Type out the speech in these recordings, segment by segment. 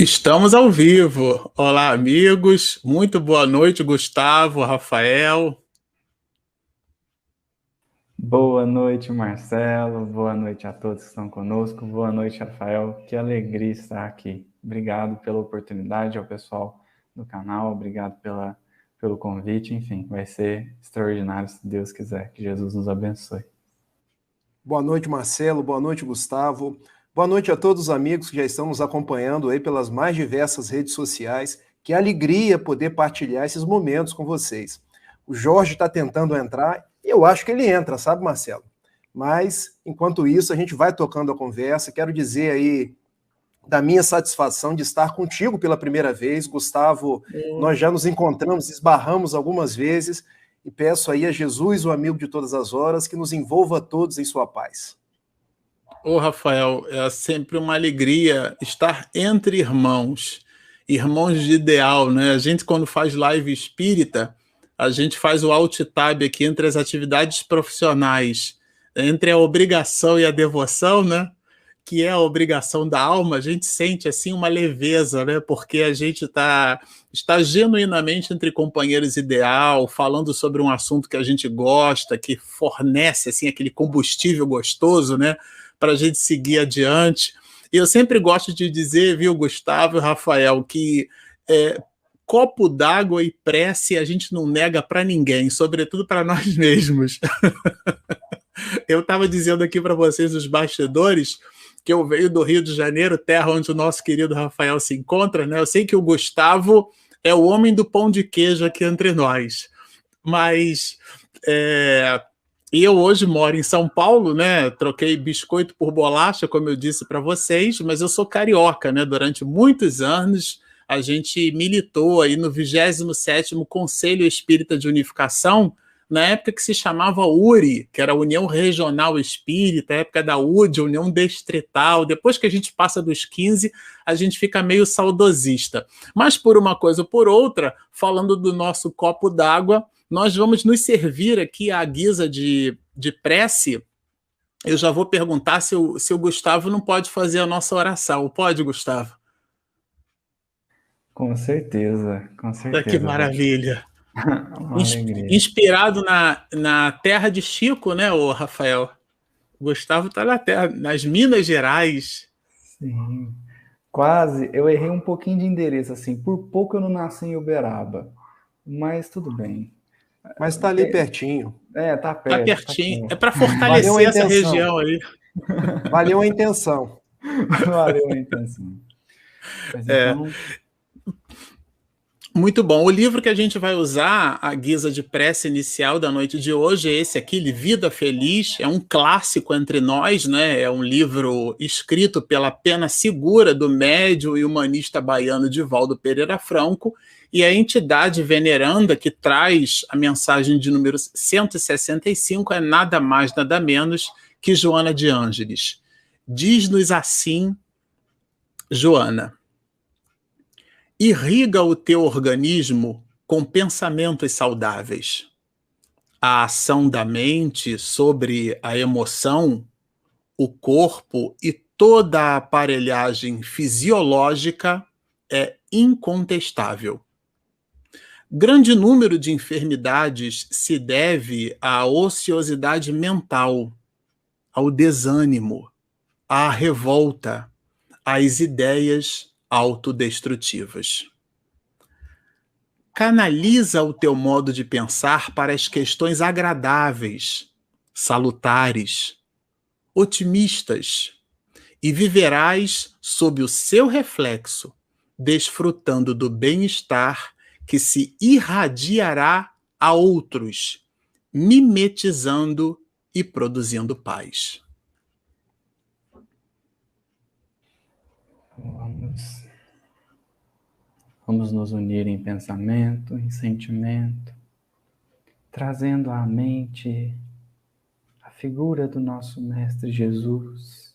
Estamos ao vivo. Olá, amigos. Muito boa noite, Gustavo, Rafael. Boa noite, Marcelo. Boa noite a todos que estão conosco. Boa noite, Rafael. Que alegria estar aqui. Obrigado pela oportunidade ao pessoal do canal. Obrigado pelo convite. Enfim, vai ser extraordinário se Deus quiser. Que Jesus nos abençoe. Boa noite, Marcelo. Boa noite, Gustavo. Boa noite a todos os amigos que já estão nos acompanhando aí pelas mais diversas redes sociais. Que alegria poder partilhar esses momentos com vocês. O Jorge está tentando entrar e eu acho que ele entra, sabe, Marcelo? Mas, enquanto isso, a gente vai tocando a conversa. Quero dizer aí da minha satisfação de estar contigo pela primeira vez. Gustavo, nós já nos encontramos, esbarramos algumas vezes, e peço aí a Jesus, o amigo de todas as horas, que nos envolva a todos em sua paz. Ô, Rafael, é sempre uma alegria estar entre irmãos, irmãos de ideal, né? A gente, quando faz live espírita, a gente faz o alt tab aqui entre as atividades profissionais, entre a obrigação e a devoção, né? Que é a obrigação da alma, a gente sente assim uma leveza, né? Porque a gente está genuinamente entre companheiros ideal, falando sobre um assunto que a gente gosta, que fornece assim aquele combustível gostoso, né? Para a gente seguir adiante. E eu sempre gosto de dizer, viu, Gustavo e Rafael, que copo d'água e prece a gente não nega para ninguém, sobretudo para nós mesmos. Eu estava dizendo aqui para vocês os bastidores que eu venho do Rio de Janeiro, terra onde o nosso querido Rafael se encontra, né? Eu sei que o Gustavo é o homem do pão de queijo aqui entre nós, mas eu hoje moro em São Paulo, né? Troquei biscoito por bolacha, como eu disse para vocês, mas eu sou carioca, né? Durante muitos anos a gente militou aí no 27º Conselho Espírita de Unificação, na época que se chamava URI, que era a União Regional Espírita, a época da UD, União Distrital. Depois que a gente passa dos 15, a gente fica meio saudosista. Mas por uma coisa ou por outra, falando do nosso copo d'água, nós vamos nos servir aqui à guisa de prece. Eu já vou perguntar se o Gustavo não pode fazer a nossa oração. Pode, Gustavo? Com certeza, com Que certeza. maravilha. Uma alegria. Inspirado na terra de Chico, né, o Rafael? O Gustavo está na terra, nas Minas Gerais. Sim. Quase, eu errei um pouquinho de endereço, assim. Por pouco eu não nasci em Uberaba. Mas tudo bem. Mas está ali pertinho. Tá Tá perto, tá pertinho. É perto. para Valeu a fortalecer essa intenção. região aí. Valeu a intenção. Valeu a intenção. Mas É. então, Muito bom. O livro que a gente vai usar, a guisa de prece inicial da noite de hoje, é esse aqui, Vida Feliz. É um clássico entre nós, né? É um livro escrito pela pena segura do médium e humanista baiano Divaldo Pereira Franco, e a entidade veneranda que traz a mensagem de número 165 é nada mais, nada menos que Joana de Ângeles. Diz-nos assim, Joana: irriga o teu organismo com pensamentos saudáveis. A ação da mente sobre a emoção, o corpo e toda a aparelhagem fisiológica é incontestável. Grande número de enfermidades se deve à ociosidade mental, ao desânimo, à revolta, às ideias autodestrutivas. Canaliza o teu modo de pensar para as questões agradáveis, salutares, otimistas, e viverás sob o seu reflexo, desfrutando do bem-estar que se irradiará a outros, mimetizando e produzindo paz. vamos nos unir em pensamento, em sentimento, trazendo à mente a figura do nosso Mestre Jesus,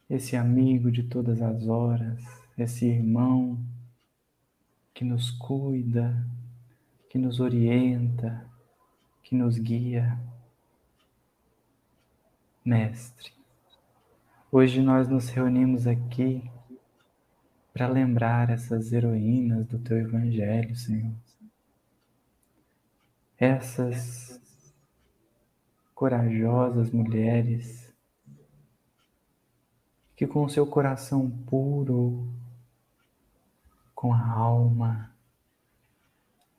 esse amigo de todas as horas, esse irmão que nos cuida, que nos orienta, que nos guia. Mestre, hoje nós nos reunimos aqui para lembrar essas heroínas do teu evangelho, Senhor. Essas corajosas mulheres que com seu coração puro, com a alma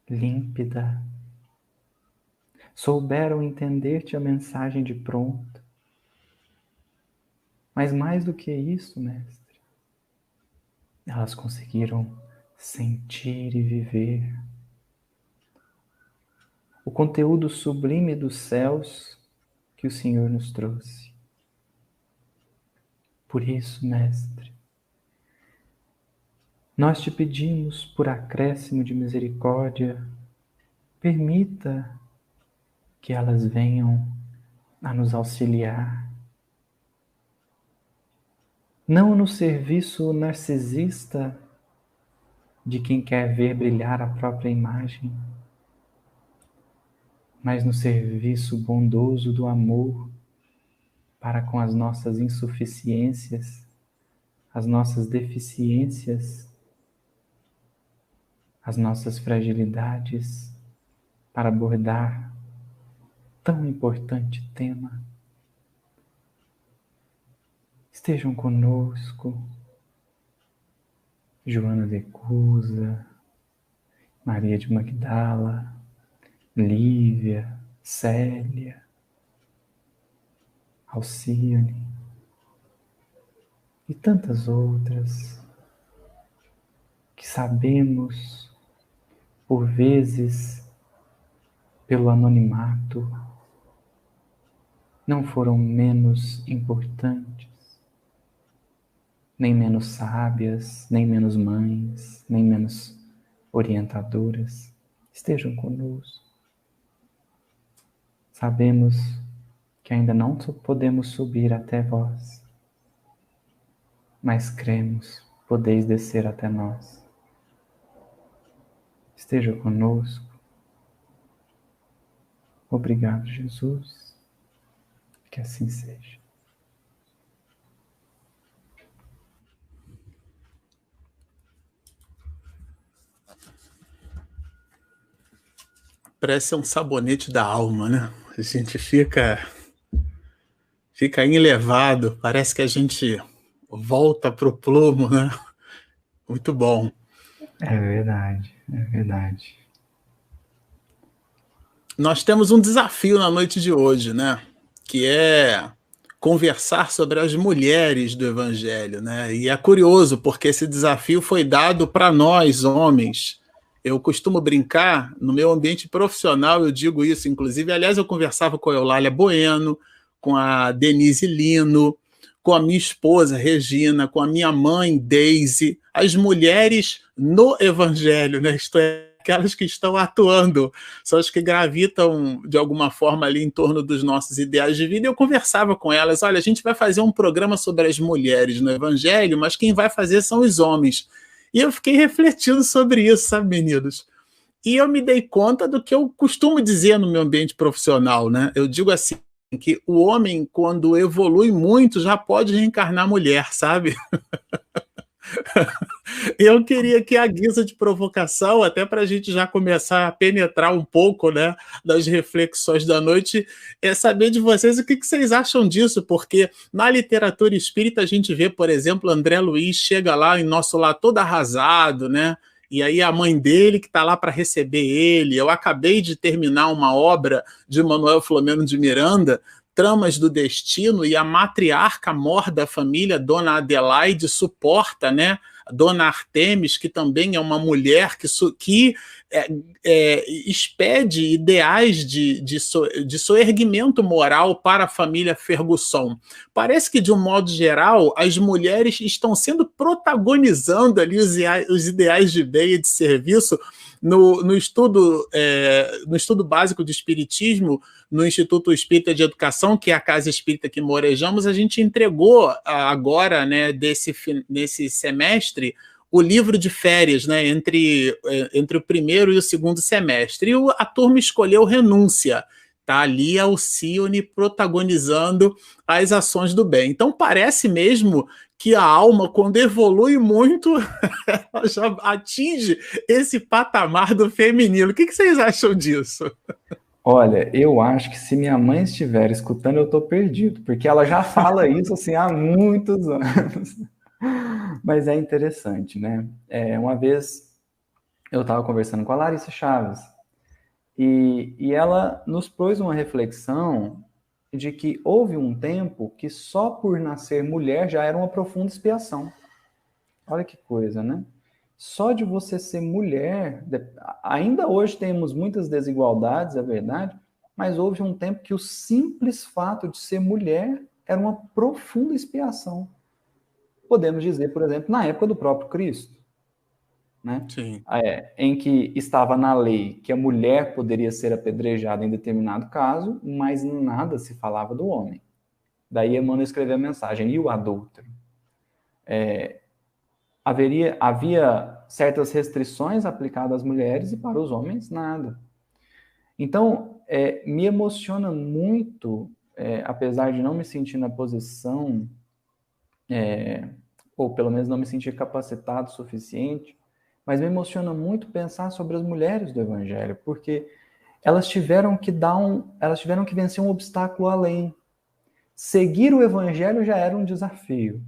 límpida, souberam entender-te a mensagem de pronto. Mas mais do que isso, Mestre, elas conseguiram sentir e viver o conteúdo sublime dos céus que o Senhor nos trouxe. Por isso, Mestre, nós te pedimos, por acréscimo de misericórdia, permita que elas venham a nos auxiliar. Não no serviço narcisista de quem quer ver brilhar a própria imagem, mas no serviço bondoso do amor para com as nossas insuficiências, as nossas deficiências, as nossas fragilidades, para abordar tão importante tema. Estejam conosco Joana de Cusa, Maria de Magdala, Lívia, Célia, Alcione e tantas outras que sabemos, por vezes, pelo anonimato, não foram menos importantes, nem menos sábias, nem menos mães, nem menos orientadoras. Estejam conosco. Sabemos que ainda não podemos subir até vós, mas cremos, podeis descer até nós. Esteja conosco. Obrigado, Jesus. Que assim seja. Parece um sabonete da alma, né? A gente fica enlevado, parece que a gente volta para o plumo, né? Muito bom. É verdade, é verdade. Nós temos um desafio na noite de hoje, né? Que é conversar sobre as mulheres do Evangelho, né? E é curioso, porque esse desafio foi dado para nós, homens. Eu costumo brincar, no meu ambiente profissional, eu digo isso, inclusive, aliás, eu conversava com a Eulália Bueno, com a Denise Lino, com a minha esposa, Regina, com a minha mãe, Deise, as mulheres no Evangelho, né? Isto é, aquelas que estão atuando, são as que gravitam de alguma forma ali em torno dos nossos ideais de vida. Eu conversava com elas, olha, a gente vai fazer um programa sobre as mulheres no Evangelho, mas quem vai fazer são os homens. E eu fiquei refletindo sobre isso, sabe, meninos? E eu me dei conta do que eu costumo dizer no meu ambiente profissional, né? Eu digo assim, que o homem, quando evolui muito, já pode reencarnar mulher, sabe? Eu queria que, a guisa de provocação, até para a gente já começar a penetrar um pouco, né, das reflexões da noite, é saber de vocês o que vocês acham disso, porque na literatura espírita a gente vê, por exemplo, André Luiz chega lá em Nosso Lar todo arrasado, né? E aí a mãe dele que está lá para receber ele. Eu acabei de terminar uma obra de Manuel Filomeno de Miranda, Tramas do Destino, e a matriarca mor da família, Dona Adelaide, suporta, né, Dona Artemis, que também é uma mulher que expede ideais de soerguimento moral para a família Ferguson. Parece que, de um modo geral, as mulheres estão sendo protagonizando ali os ideais de bem e de serviço no estudo básico do Espiritismo, no Instituto Espírita de Educação, que é a casa espírita que morejamos. A gente entregou agora, né, nesse semestre, o livro de férias, né, entre o primeiro e o segundo semestre. E a turma escolheu Renúncia. Está ali a Alcione protagonizando as ações do bem. Então parece mesmo que a alma, quando evolui muito, ela já atinge esse patamar do feminino. O que vocês acham disso? Olha, eu acho que se minha mãe estiver escutando, eu estou perdido, porque ela já fala isso assim há muitos anos. Mas é interessante, né? Uma vez eu estava conversando com a Larissa Chaves e ela nos pôs uma reflexão de que houve um tempo que só por nascer mulher já era uma profunda expiação. Olha que coisa, né? Só de você ser mulher, ainda hoje temos muitas desigualdades, é verdade, mas houve um tempo que o simples fato de ser mulher era uma profunda expiação. Podemos dizer, por exemplo, na época do próprio Cristo, né? Sim. Em que estava na lei que a mulher poderia ser apedrejada em determinado caso, mas nada se falava do homem. Daí Emmanuel escreveu a mensagem, e o adúltero? Havia certas restrições aplicadas às mulheres e para os homens, nada. Então, me emociona muito, apesar de não me sentir na posição, ou pelo menos não me sentir capacitado o suficiente, mas me emociona muito pensar sobre as mulheres do Evangelho, porque elas tiveram que vencer um obstáculo além. Seguir o Evangelho já era um desafio.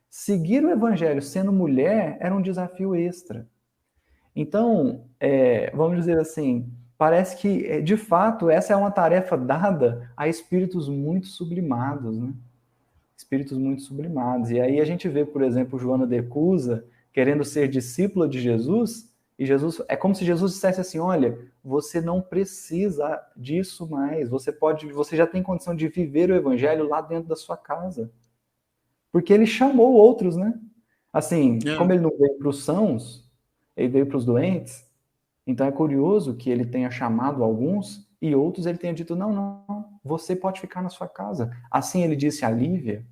Seguir o Evangelho sendo mulher era um desafio extra. Então, vamos dizer assim, parece que, de fato, essa é uma tarefa dada a espíritos muito sublimados, né? Espíritos muito sublimados. E aí a gente vê, por exemplo, Joana de Cusa querendo ser discípula de Jesus, e Jesus, é como se Jesus dissesse assim, olha, você não precisa disso mais, você já tem condição de viver o Evangelho lá dentro da sua casa. Porque ele chamou outros, né? Assim, como ele não veio para os sãos, ele veio para os doentes, então é curioso que ele tenha chamado alguns e outros ele tenha dito, não, você pode ficar na sua casa. Assim ele disse a Lívia,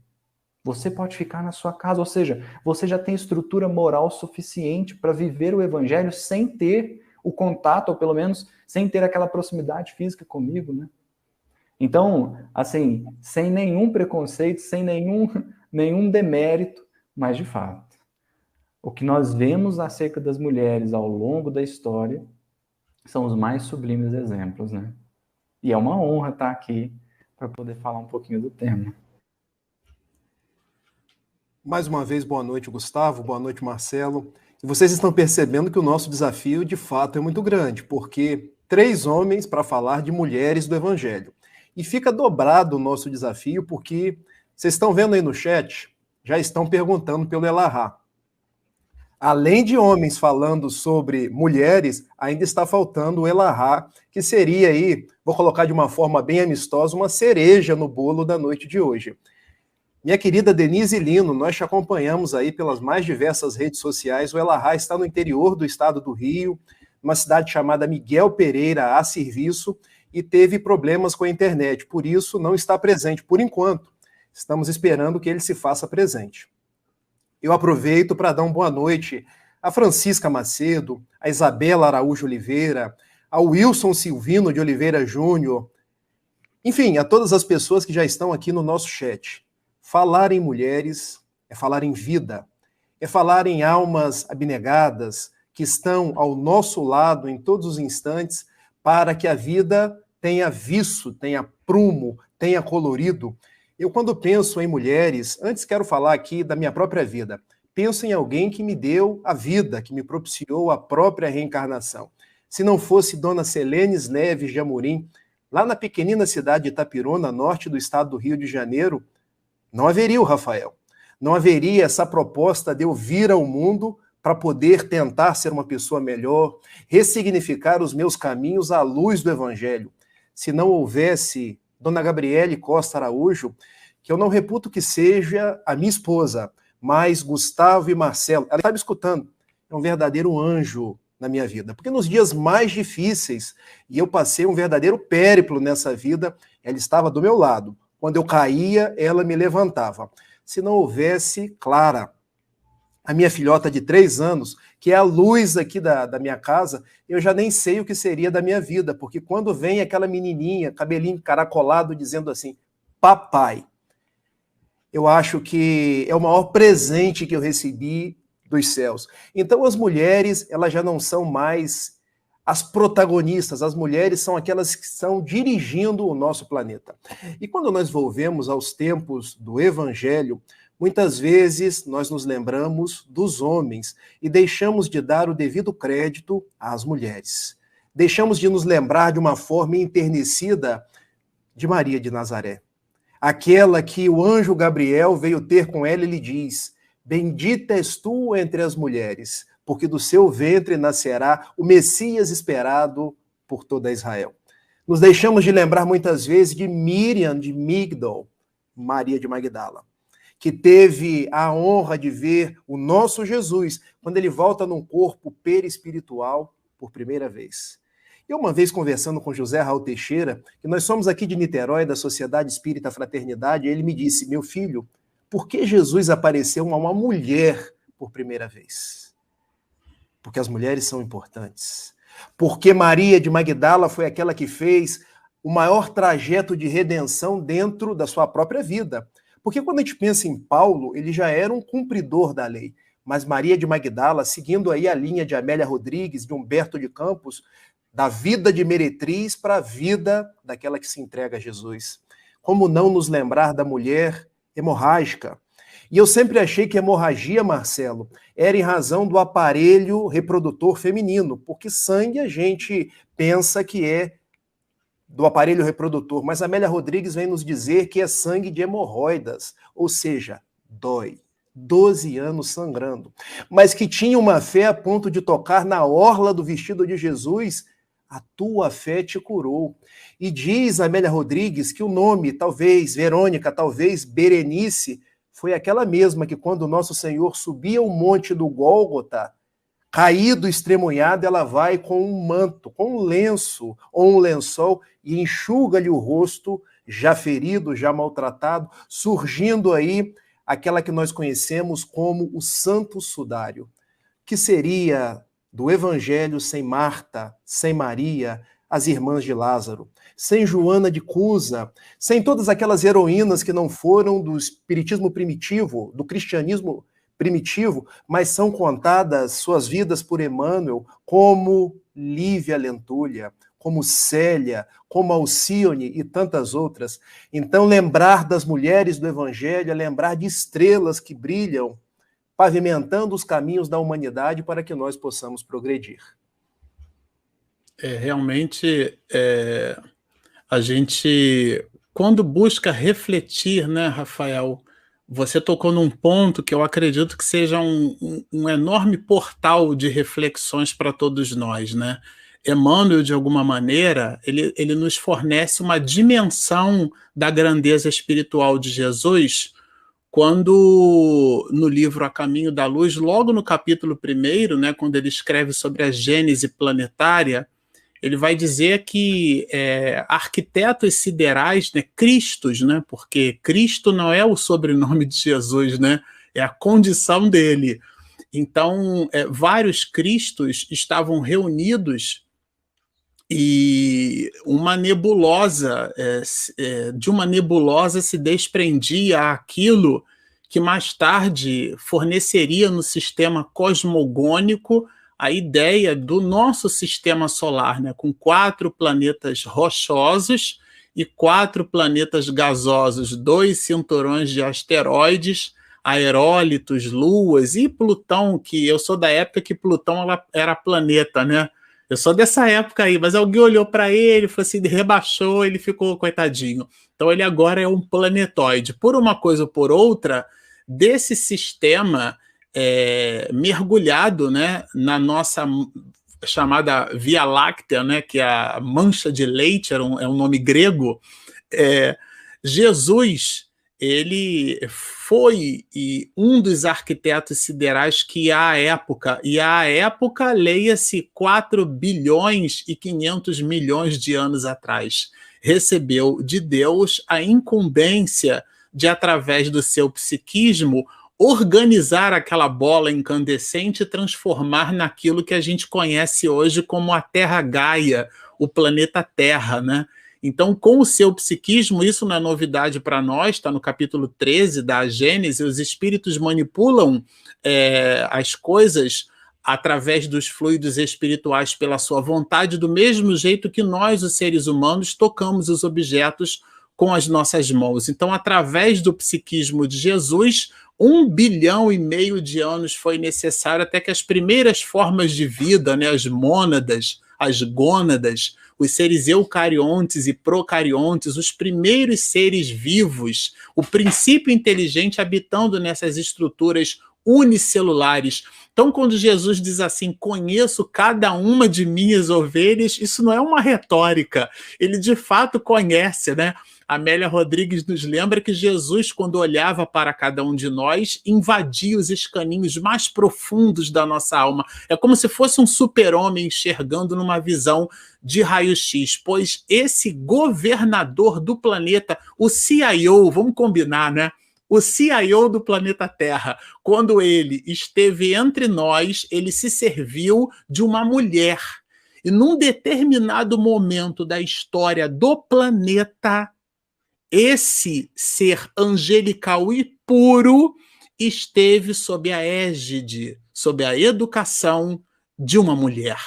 você pode ficar na sua casa, ou seja, você já tem estrutura moral suficiente para viver o Evangelho sem ter o contato, ou pelo menos sem ter aquela proximidade física comigo, né? Então, assim, sem nenhum preconceito, sem nenhum demérito, mas de fato, o que nós vemos acerca das mulheres ao longo da história são os mais sublimes exemplos, né? E é uma honra estar aqui para poder falar um pouquinho do tema. Mais uma vez, boa noite, Gustavo, boa noite, Marcelo. E vocês estão percebendo que o nosso desafio, de fato, é muito grande, porque 3 homens para falar de mulheres do Evangelho. E fica dobrado o nosso desafio, porque vocês estão vendo aí no chat, já estão perguntando pelo Elahá. Além de homens falando sobre mulheres, ainda está faltando o Elahá, que seria aí, vou colocar de uma forma bem amistosa, uma cereja no bolo da noite de hoje. Minha querida Denise Lino, nós te acompanhamos aí pelas mais diversas redes sociais. O Elahá está no interior do estado do Rio, numa cidade chamada Miguel Pereira, a serviço, e teve problemas com a internet, por isso não está presente por enquanto. Estamos esperando que ele se faça presente. Eu aproveito para dar uma boa noite a Francisca Macedo, a Isabela Araújo Oliveira, ao Wilson Silvino de Oliveira Júnior, enfim, a todas as pessoas que já estão aqui no nosso chat. Falar em mulheres é falar em vida, é falar em almas abnegadas que estão ao nosso lado em todos os instantes para que a vida tenha viço, tenha prumo, tenha colorido. Eu, quando penso em mulheres, antes quero falar aqui da minha própria vida, penso em alguém que me deu a vida, que me propiciou a própria reencarnação. Se não fosse Dona Selenes Neves de Amorim, lá na pequenina cidade de Itapirona, norte do estado do Rio de Janeiro, não haveria o Rafael. Não haveria essa proposta de eu vir ao mundo para poder tentar ser uma pessoa melhor, ressignificar os meus caminhos à luz do Evangelho. Se não houvesse Dona Gabriele Costa Araújo, que eu não reputo que seja a minha esposa, mas Gustavo e Marcelo, ela está me escutando, é um verdadeiro anjo na minha vida. Porque nos dias mais difíceis, e eu passei um verdadeiro périplo nessa vida, ela estava do meu lado. Quando eu caía, ela me levantava. Se não houvesse Clara, a minha filhota de 3 anos, que é a luz aqui da minha casa, eu já nem sei o que seria da minha vida, porque quando vem aquela menininha, cabelinho caracolado, dizendo assim, papai, eu acho que é o maior presente que eu recebi dos céus. Então as mulheres, elas já não são mais as protagonistas, as mulheres são aquelas que estão dirigindo o nosso planeta. E quando nós volvemos aos tempos do Evangelho, muitas vezes nós nos lembramos dos homens e deixamos de dar o devido crédito às mulheres. Deixamos de nos lembrar de uma forma enternecida de Maria de Nazaré. Aquela que o anjo Gabriel veio ter com ela e lhe diz: bendita és tu entre as mulheres, porque do seu ventre nascerá o Messias esperado por toda Israel. Nos deixamos de lembrar muitas vezes de Miriam de Migdol, Maria de Magdala, que teve a honra de ver o nosso Jesus quando ele volta num corpo perispiritual por primeira vez. Eu uma vez conversando com José Raul Teixeira, que nós somos aqui de Niterói, da Sociedade Espírita Fraternidade, ele me disse: meu filho, por que Jesus apareceu a uma mulher por primeira vez? Porque as mulheres são importantes. Porque Maria de Magdala foi aquela que fez o maior trajeto de redenção dentro da sua própria vida. Porque quando a gente pensa em Paulo, ele já era um cumpridor da lei. Mas Maria de Magdala, seguindo aí a linha de Amélia Rodrigues, de Humberto de Campos, da vida de meretriz para a vida daquela que se entrega a Jesus. Como não nos lembrar da mulher hemorrágica? E eu sempre achei que hemorragia, Marcelo, era em razão do aparelho reprodutor feminino, porque sangue a gente pensa que é do aparelho reprodutor, mas Amélia Rodrigues vem nos dizer que é sangue de hemorroidas, ou seja, dói. 12 anos sangrando. Mas que tinha uma fé a ponto de tocar na orla do vestido de Jesus: a tua fé te curou. E diz Amélia Rodrigues que o nome, talvez Verônica, talvez Berenice, foi aquela mesma que quando o nosso Senhor subia o monte do Gólgota, caído, estremunhado, ela vai com um manto, com um lenço ou um lençol e enxuga-lhe o rosto, já ferido, já maltratado, surgindo aí aquela que nós conhecemos como o Santo Sudário, que seria do Evangelho sem Marta, sem Maria, as irmãs de Lázaro, sem Joana de Cusa, sem todas aquelas heroínas que não foram do espiritismo primitivo, do cristianismo primitivo, mas são contadas suas vidas por Emmanuel, como Lívia Lentulha, como Célia, como Alcione e tantas outras. Então, lembrar das mulheres do Evangelho é lembrar de estrelas que brilham, pavimentando os caminhos da humanidade para que nós possamos progredir. Realmente, a gente, quando busca refletir, né, Rafael, você tocou num ponto que eu acredito que seja um enorme portal de reflexões para todos nós, né? Emmanuel, de alguma maneira, ele nos fornece uma dimensão da grandeza espiritual de Jesus, quando no livro A Caminho da Luz, logo no capítulo 1, né, quando ele escreve sobre a gênese planetária, ele vai dizer que arquitetos siderais, né, Cristos, né, porque Cristo não é o sobrenome de Jesus, né, é a condição dele. Então, vários Cristos estavam reunidos e uma nebulosa, de uma nebulosa se desprendia aquilo que mais tarde forneceria no sistema cosmogônico a ideia do nosso sistema solar, né, com 4 planetas rochosos e 4 planetas gasosos, 2 cinturões de asteroides, aerólitos, luas e Plutão, que eu sou da época que Plutão era planeta, né? Eu sou dessa época aí, mas alguém olhou para ele, falou assim, rebaixou, ele ficou coitadinho. Então ele agora é um planetoide. Por uma coisa ou por outra, desse sistema mergulhado, né, na nossa chamada Via Láctea, né, que é a mancha de leite, é um nome grego, Jesus, ele foi um dos arquitetos siderais que à época, leia-se 4 bilhões e 500 milhões de anos atrás, recebeu de Deus a incumbência de, através do seu psiquismo, organizar aquela bola incandescente e transformar naquilo que a gente conhece hoje como a Terra Gaia, o planeta Terra, né? Então, com o seu psiquismo, isso não é novidade para nós, está no capítulo 13 da Gênesis, os espíritos manipulam as coisas através dos fluidos espirituais pela sua vontade, do mesmo jeito que nós, os seres humanos, tocamos os objetos com as nossas mãos. Então, através do psiquismo de Jesus, 1,5 bilhão de anos foi necessário até que as primeiras formas de vida, né, as mônadas, as gônadas, os seres eucariontes e procariontes, os primeiros seres vivos, o princípio inteligente habitando nessas estruturas unicelulares. Então, quando Jesus diz assim, conheço cada uma de minhas ovelhas, isso não é uma retórica, ele de fato conhece, né? Amélia Rodrigues nos lembra que Jesus, quando olhava para cada um de nós, invadia os escaninhos mais profundos da nossa alma. É como se fosse um super-homem enxergando numa visão de raio-x, pois esse governador do planeta, o CIO, vamos combinar, né? O CIO do planeta Terra, quando ele esteve entre nós, ele se serviu de uma mulher. E num determinado momento da história do planeta, esse ser angelical e puro esteve sob a égide, sob a educação de uma mulher.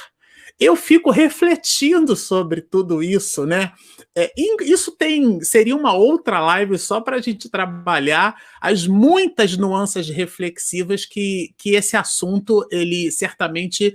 Eu fico refletindo sobre tudo isso, né? Isso seria uma outra live só para a gente trabalhar as muitas nuances reflexivas que esse assunto ele certamente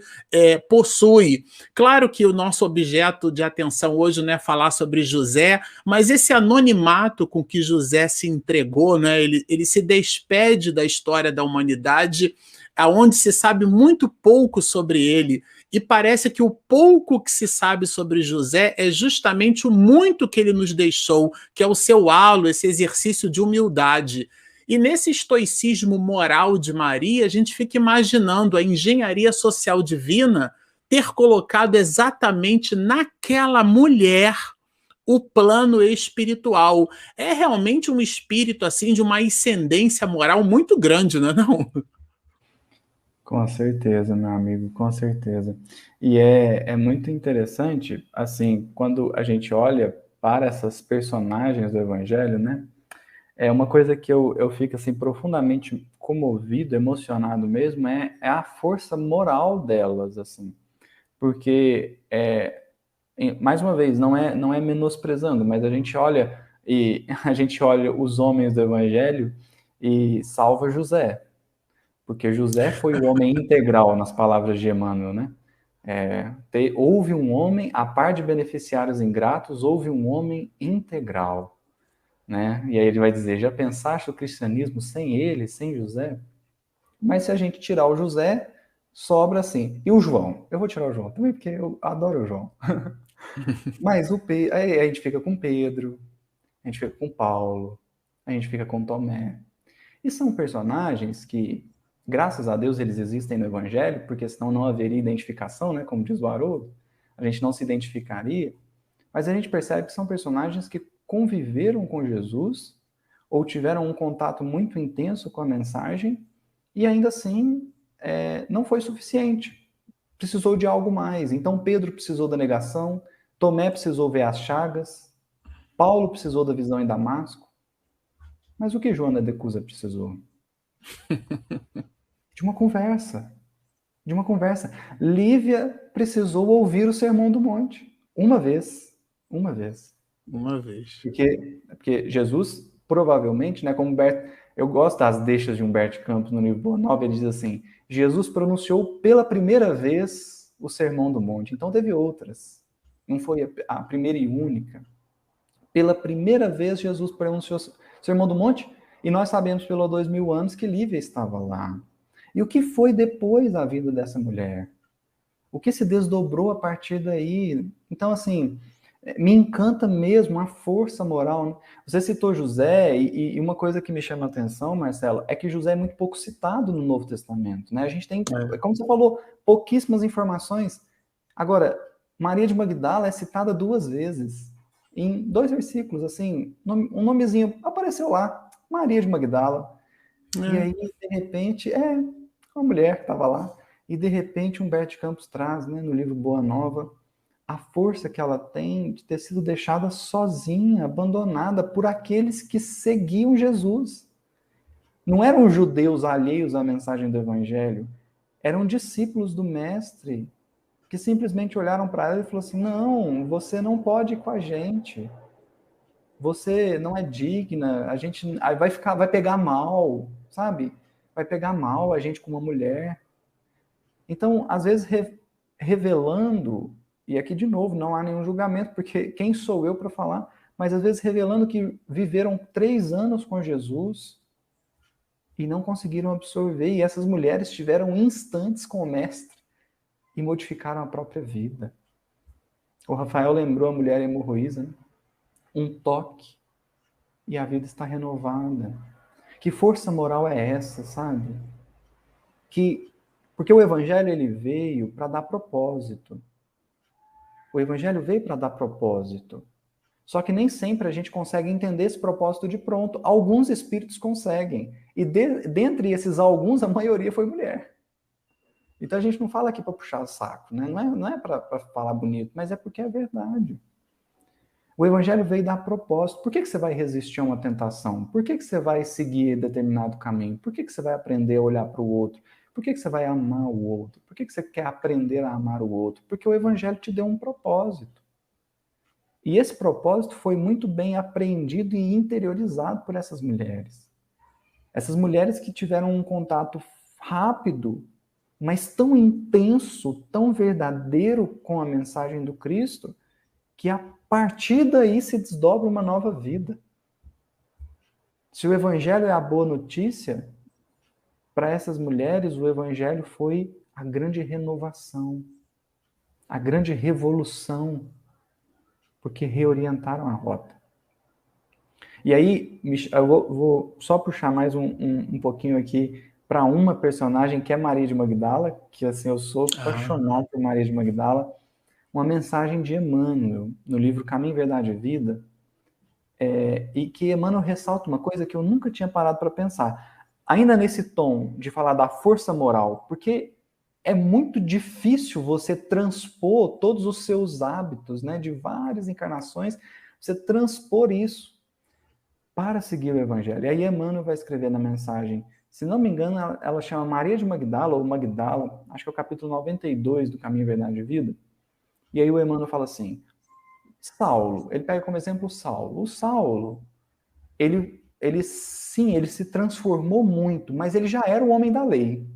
possui. Claro que o nosso objeto de atenção hoje não é falar sobre José, mas esse anonimato com que José se entregou, né? Ele se despede da história da humanidade, aonde se sabe muito pouco sobre ele. E parece que o pouco que se sabe sobre José é justamente o muito que ele nos deixou, que é o seu halo, esse exercício de humildade. E nesse estoicismo moral de Maria, a gente fica imaginando a engenharia social divina ter colocado exatamente naquela mulher o plano espiritual. É realmente um espírito assim de uma ascendência moral muito grande, não é não? Com certeza, meu amigo, com certeza. E é muito interessante, assim, quando a gente olha para essas personagens do Evangelho, né? É uma coisa que eu fico, assim, profundamente comovido, emocionado mesmo, é a força moral delas, assim. Porque, mais uma vez, não é menosprezando, mas a gente olha os homens do Evangelho e salva José. Porque José foi o homem integral, nas palavras de Emmanuel, né? Houve um homem, a par de beneficiários ingratos, houve um homem integral, né? E aí ele vai dizer, já pensaste o cristianismo sem ele, sem José? Mas se a gente tirar o José, sobra assim. E o João? Eu vou tirar o João também, porque eu adoro o João. Mas aí a gente fica com Pedro, a gente fica com Paulo, a gente fica com Tomé. E são personagens que, graças a Deus, eles existem no Evangelho, porque senão não haveria identificação, né? Como diz o Haroldo, a gente não se identificaria. Mas a gente percebe que são personagens que conviveram com Jesus ou tiveram um contato muito intenso com a mensagem e ainda assim não foi suficiente. Precisou de algo mais. Então Pedro precisou da negação, Tomé precisou ver as chagas, Paulo precisou da visão em Damasco. Mas o que Joana de Cusa precisou? De uma conversa. De uma conversa. Lívia precisou ouvir o Sermão do Monte. Uma vez. Uma vez. Uma vez. Porque Jesus, provavelmente, né, como eu gosto das deixas de Humberto Campos no livro Boa Nova, ele diz assim, Jesus pronunciou pela primeira vez o Sermão do Monte. Então teve outras. Não foi a primeira e única. Pela primeira vez, Jesus pronunciou o Sermão do Monte, e nós sabemos pelo 2000 anos que Lívia estava lá. E o que foi depois da vida dessa mulher? O que se desdobrou a partir daí? Então, assim, me encanta mesmo a força moral. Né? Você citou José, e uma coisa que me chama a atenção, Marcelo, é que José é muito pouco citado no Novo Testamento. Né? A gente tem, como você falou, pouquíssimas informações. Agora, Maria de Magdala é citada 2 vezes, em 2 versículos, assim, um nomezinho apareceu lá, Maria de Magdala. E aí, de repente, uma mulher que estava lá, e de repente Humberto Campos traz, né, no livro Boa Nova, a força que ela tem de ter sido deixada sozinha, abandonada por aqueles que seguiam Jesus. Não eram judeus alheios à mensagem do Evangelho, eram discípulos do Mestre, que simplesmente olharam para ela e falaram assim: não, você não pode ir com a gente. Você não é digna, a gente vai pegar mal, sabe? Vai pegar mal a gente com uma mulher. Então, às vezes, revelando, e aqui de novo, não há nenhum julgamento, porque quem sou eu para falar? Mas às vezes revelando que viveram 3 anos com Jesus e não conseguiram absorver, e essas mulheres tiveram instantes com o Mestre e modificaram a própria vida. O Rafael lembrou a mulher hemorroísa, né? Um toque e a vida está renovada. Que força moral é essa, sabe? Porque o Evangelho ele veio para dar propósito. O Evangelho veio para dar propósito. Só que nem sempre a gente consegue entender esse propósito de pronto. Alguns espíritos conseguem. E dentre esses alguns, a maioria foi mulher. Então a gente não fala aqui para puxar o saco, né? Não é para falar bonito, mas é porque é verdade. O Evangelho veio dar propósito. Por que você vai resistir a uma tentação? Por que você vai seguir determinado caminho? Por que você vai aprender a olhar para o outro? Por que você vai amar o outro? Por que você quer aprender a amar o outro? Porque o Evangelho te deu um propósito. E esse propósito foi muito bem apreendido e interiorizado por essas mulheres. Essas mulheres que tiveram um contato rápido, mas tão intenso, tão verdadeiro com a mensagem do Cristo, que a partir daí se desdobra uma nova vida. Se o Evangelho é a boa notícia, para essas mulheres o Evangelho foi a grande renovação, a grande revolução, porque reorientaram a rota. E aí, eu vou só puxar mais um pouquinho aqui para uma personagem que é Maria de Magdala, que assim, eu sou apaixonado por Maria de Magdala, uma mensagem de Emmanuel, no livro Caminho, Verdade e Vida, e que Emmanuel ressalta uma coisa que eu nunca tinha parado para pensar, ainda nesse tom de falar da força moral, porque é muito difícil você transpor todos os seus hábitos, né, de várias encarnações, você transpor isso para seguir o Evangelho. E aí Emmanuel vai escrever na mensagem, se não me engano, ela chama Maria de Magdala, ou Magdala, acho que é o capítulo 92 do Caminho, Verdade e Vida, e aí o Emmanuel fala assim, Saulo, ele pega como exemplo o Saulo. O Saulo, ele se transformou muito, mas ele já era o homem da lei.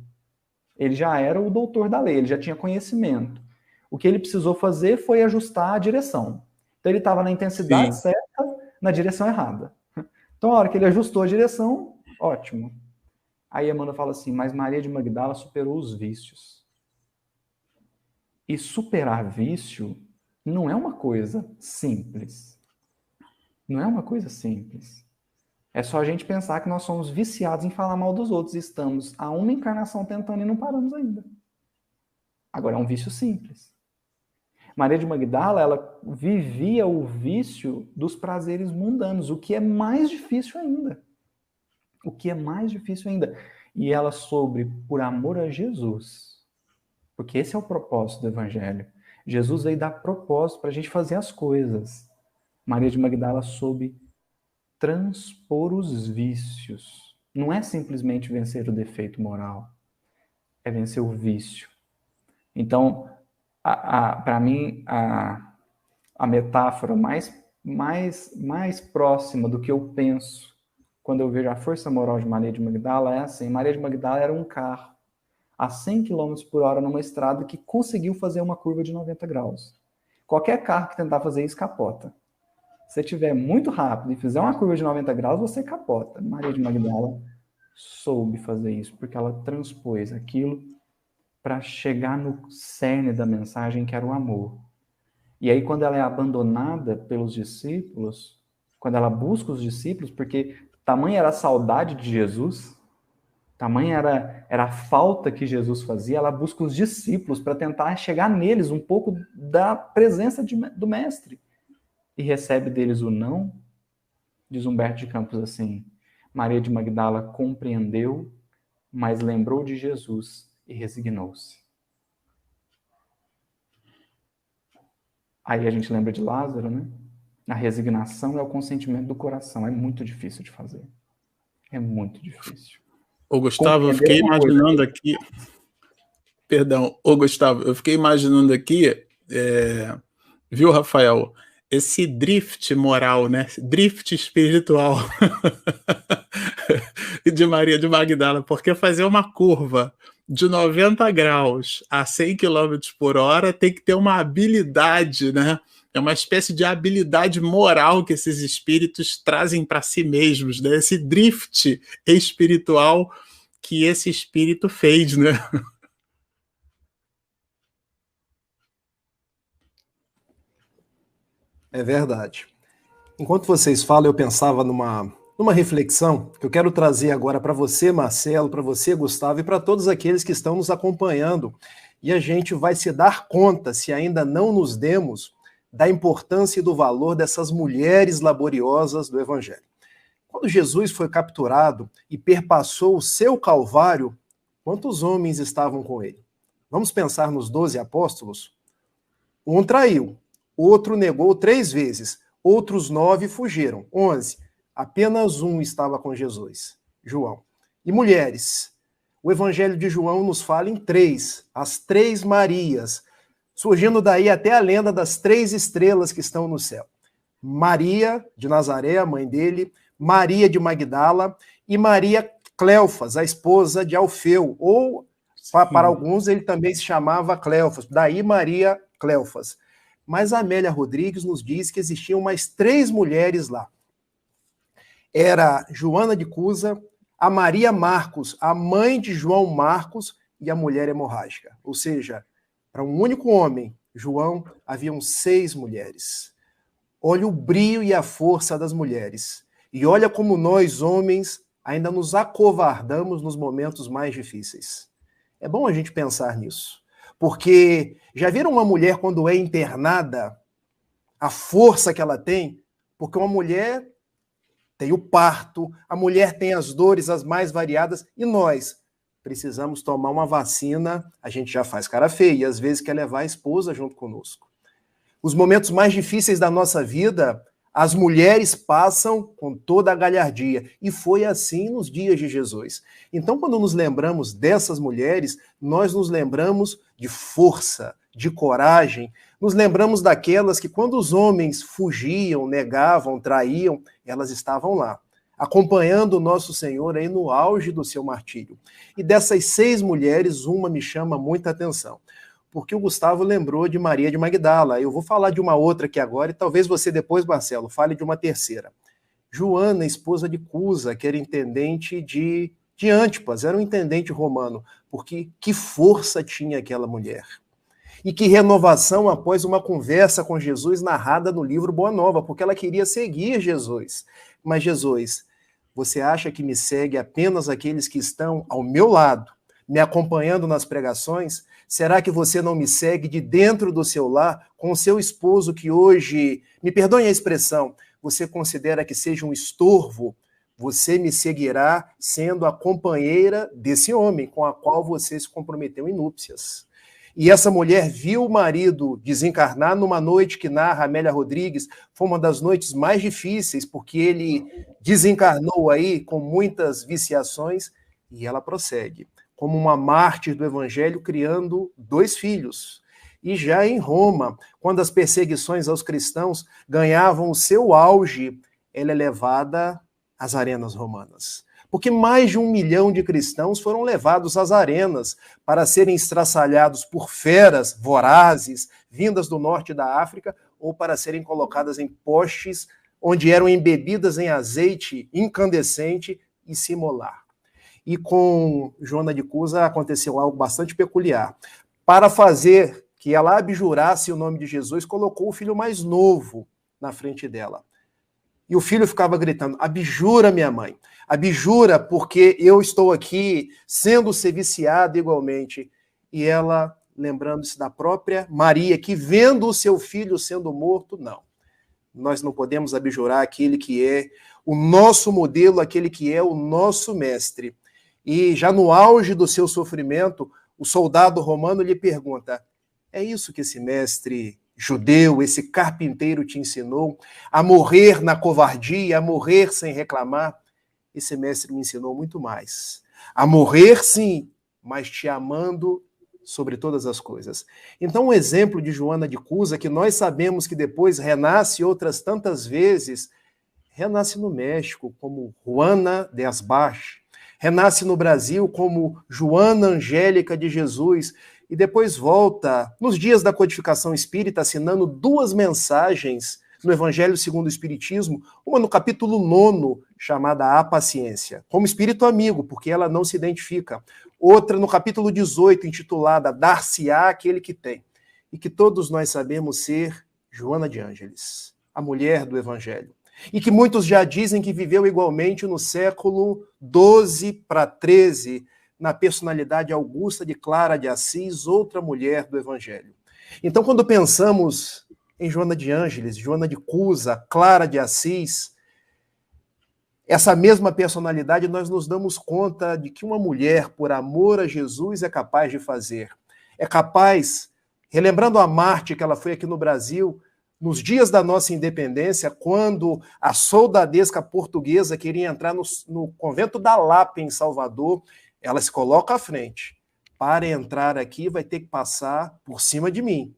Ele já era o doutor da lei, ele já tinha conhecimento. O que ele precisou fazer foi ajustar a direção. Então ele estava na intensidade certa, na direção errada. Então a hora que ele ajustou a direção, ótimo. Aí Emmanuel fala assim, mas Maria de Magdala superou os vícios. E superar vício não é uma coisa simples. Não é uma coisa simples. É só a gente pensar que nós somos viciados em falar mal dos outros e estamos há uma encarnação tentando e não paramos ainda. Agora, é um vício simples. Maria de Magdala, ela vivia o vício dos prazeres mundanos, o que é mais difícil ainda. O que é mais difícil ainda. E ela soube, por amor a Jesus, porque esse é o propósito do Evangelho. Jesus veio dar propósito para a gente fazer as coisas. Maria de Magdala soube transpor os vícios. Não é simplesmente vencer o defeito moral, é vencer o vício. Então, para mim, a metáfora mais próxima do que eu penso quando eu vejo a força moral de Maria de Magdala é assim, Maria de Magdala era um carro a 100 km por hora numa estrada que conseguiu fazer uma curva de 90 graus. Qualquer carro que tentar fazer isso capota. Se você estiver muito rápido e fizer uma curva de 90 graus, você capota. Maria de Magdala soube fazer isso, porque ela transpôs aquilo para chegar no cerne da mensagem, que era o amor. E aí, quando ela é abandonada pelos discípulos, quando ela busca os discípulos, porque tamanha era a saudade de Jesus, tamanha era a falta que Jesus fazia, ela busca os discípulos para tentar chegar neles um pouco da presença do Mestre. E recebe deles o não, diz Humberto de Campos assim, Maria de Magdala compreendeu, mas lembrou de Jesus e resignou-se. Aí a gente lembra de Lázaro, né? A resignação é o consentimento do coração. É muito difícil de fazer. É muito difícil. Ô, Gustavo, eu fiquei imaginando aqui... Perdão, ô, Gustavo, eu fiquei imaginando aqui, viu, Rafael, esse drift moral, né? Drift espiritual de Maria de Magdala, porque fazer uma curva de 90 graus a 100 km por hora tem que ter uma habilidade, né? É uma espécie de habilidade moral que esses espíritos trazem para si mesmos, né? Esse drift espiritual que esse espírito fez, né? É verdade. Enquanto vocês falam, eu pensava numa reflexão que eu quero trazer agora para você, Marcelo, para você, Gustavo, e para todos aqueles que estão nos acompanhando. E a gente vai se dar conta, se ainda não nos demos, da importância e do valor dessas mulheres laboriosas do Evangelho. Quando Jesus foi capturado e perpassou o seu Calvário, quantos homens estavam com ele? Vamos pensar nos 12 apóstolos? Um traiu, outro negou 3 vezes, outros 9 fugiram, 11. Apenas um estava com Jesus, João. E mulheres? O Evangelho de João nos fala em 3, as 3 Marias, surgindo daí até a lenda das 3 estrelas que estão no céu. Maria de Nazaré, a mãe dele, Maria de Magdala e Maria Cleofas, a esposa de Alfeu, ou para alguns ele também se chamava Cleofas, daí Maria Cleofas. Mas a Amélia Rodrigues nos diz que existiam mais 3 mulheres lá. Era Joana de Cusa, a Maria Marcos, a mãe de João Marcos e a mulher hemorrágica. Ou seja, para um único homem, João, haviam 6 mulheres. Olha o brilho e a força das mulheres. E olha como nós, homens, ainda nos acovardamos nos momentos mais difíceis. É bom a gente pensar nisso. Porque já viram uma mulher quando é internada, a força que ela tem? Porque uma mulher tem o parto, a mulher tem as dores as mais variadas, e nós precisamos tomar uma vacina, a gente já faz cara feia, e às vezes quer levar a esposa junto conosco. Os momentos mais difíceis da nossa vida, as mulheres passam com toda a galhardia, e foi assim nos dias de Jesus. Então, quando nos lembramos dessas mulheres, nós nos lembramos de força, de coragem, nos lembramos daquelas que quando os homens fugiam, negavam, traíam, elas estavam lá, acompanhando o nosso Senhor aí no auge do seu martírio. E dessas 6 mulheres, uma me chama muita atenção, porque o Gustavo lembrou de Maria de Magdala. Eu vou falar de uma outra aqui agora, e talvez você depois, Marcelo, fale de uma terceira. Joana, esposa de Cusa, que era intendente de Antipas, era um intendente romano, porque que força tinha aquela mulher. E que renovação após uma conversa com Jesus narrada no livro Boa Nova, porque ela queria seguir Jesus. Mas Jesus, você acha que me segue apenas aqueles que estão ao meu lado, me acompanhando nas pregações? Será que você não me segue de dentro do seu lar, com o seu esposo que hoje, me perdoem a expressão, você considera que seja um estorvo? Você me seguirá sendo a companheira desse homem com a qual você se comprometeu em núpcias. E essa mulher viu o marido desencarnar numa noite que narra Amélia Rodrigues, foi uma das noites mais difíceis, porque ele desencarnou aí com muitas viciações, e ela prossegue, como uma mártir do Evangelho, criando 2 filhos. E já em Roma, quando as perseguições aos cristãos ganhavam o seu auge, ela é levada às arenas romanas. Porque mais de 1 milhão de cristãos foram levados às arenas para serem estraçalhados por feras vorazes, vindas do norte da África, ou para serem colocadas em postes onde eram embebidas em azeite incandescente e se imolar. E com Joana de Cusa aconteceu algo bastante peculiar. Para fazer que ela abjurasse o nome de Jesus, colocou o filho mais novo na frente dela. E o filho ficava gritando, abjura, minha mãe, abjura, porque eu estou aqui sendo seviciada igualmente. E ela, lembrando-se da própria Maria, que vendo o seu filho sendo morto, não. Nós não podemos abjurar aquele que é o nosso modelo, aquele que é o nosso mestre. E já no auge do seu sofrimento, o soldado romano lhe pergunta, é isso que esse mestre judeu, esse carpinteiro te ensinou a morrer na covardia, a morrer sem reclamar. Esse mestre me ensinou muito mais. A morrer, sim, mas te amando sobre todas as coisas. Então, o exemplo de Joana de Cusa, que nós sabemos que depois renasce outras tantas vezes, renasce no México como Juana de Asbach, renasce no Brasil como Joana Angélica de Jesus, e depois volta, nos dias da codificação espírita, assinando 2 mensagens no Evangelho segundo o Espiritismo, uma no capítulo 9, chamada A Paciência, como espírito amigo, porque ela não se identifica. Outra no capítulo 18, intitulada Dar-se-á aquele que tem, e que todos nós sabemos ser Joana de Ângeles, a mulher do Evangelho. E que muitos já dizem que viveu igualmente no século XII para XIII, na personalidade augusta de Clara de Assis, outra mulher do Evangelho. Então, quando pensamos em Joana de Ângeles, Joana de Cusa, Clara de Assis, essa mesma personalidade, nós nos damos conta de que uma mulher, por amor a Jesus, é capaz de fazer. É capaz, relembrando a Marte que ela foi aqui no Brasil, nos dias da nossa independência, quando a soldadesca portuguesa queria entrar no convento da Lapa, em Salvador, ela se coloca à frente. Para entrar aqui, vai ter que passar por cima de mim.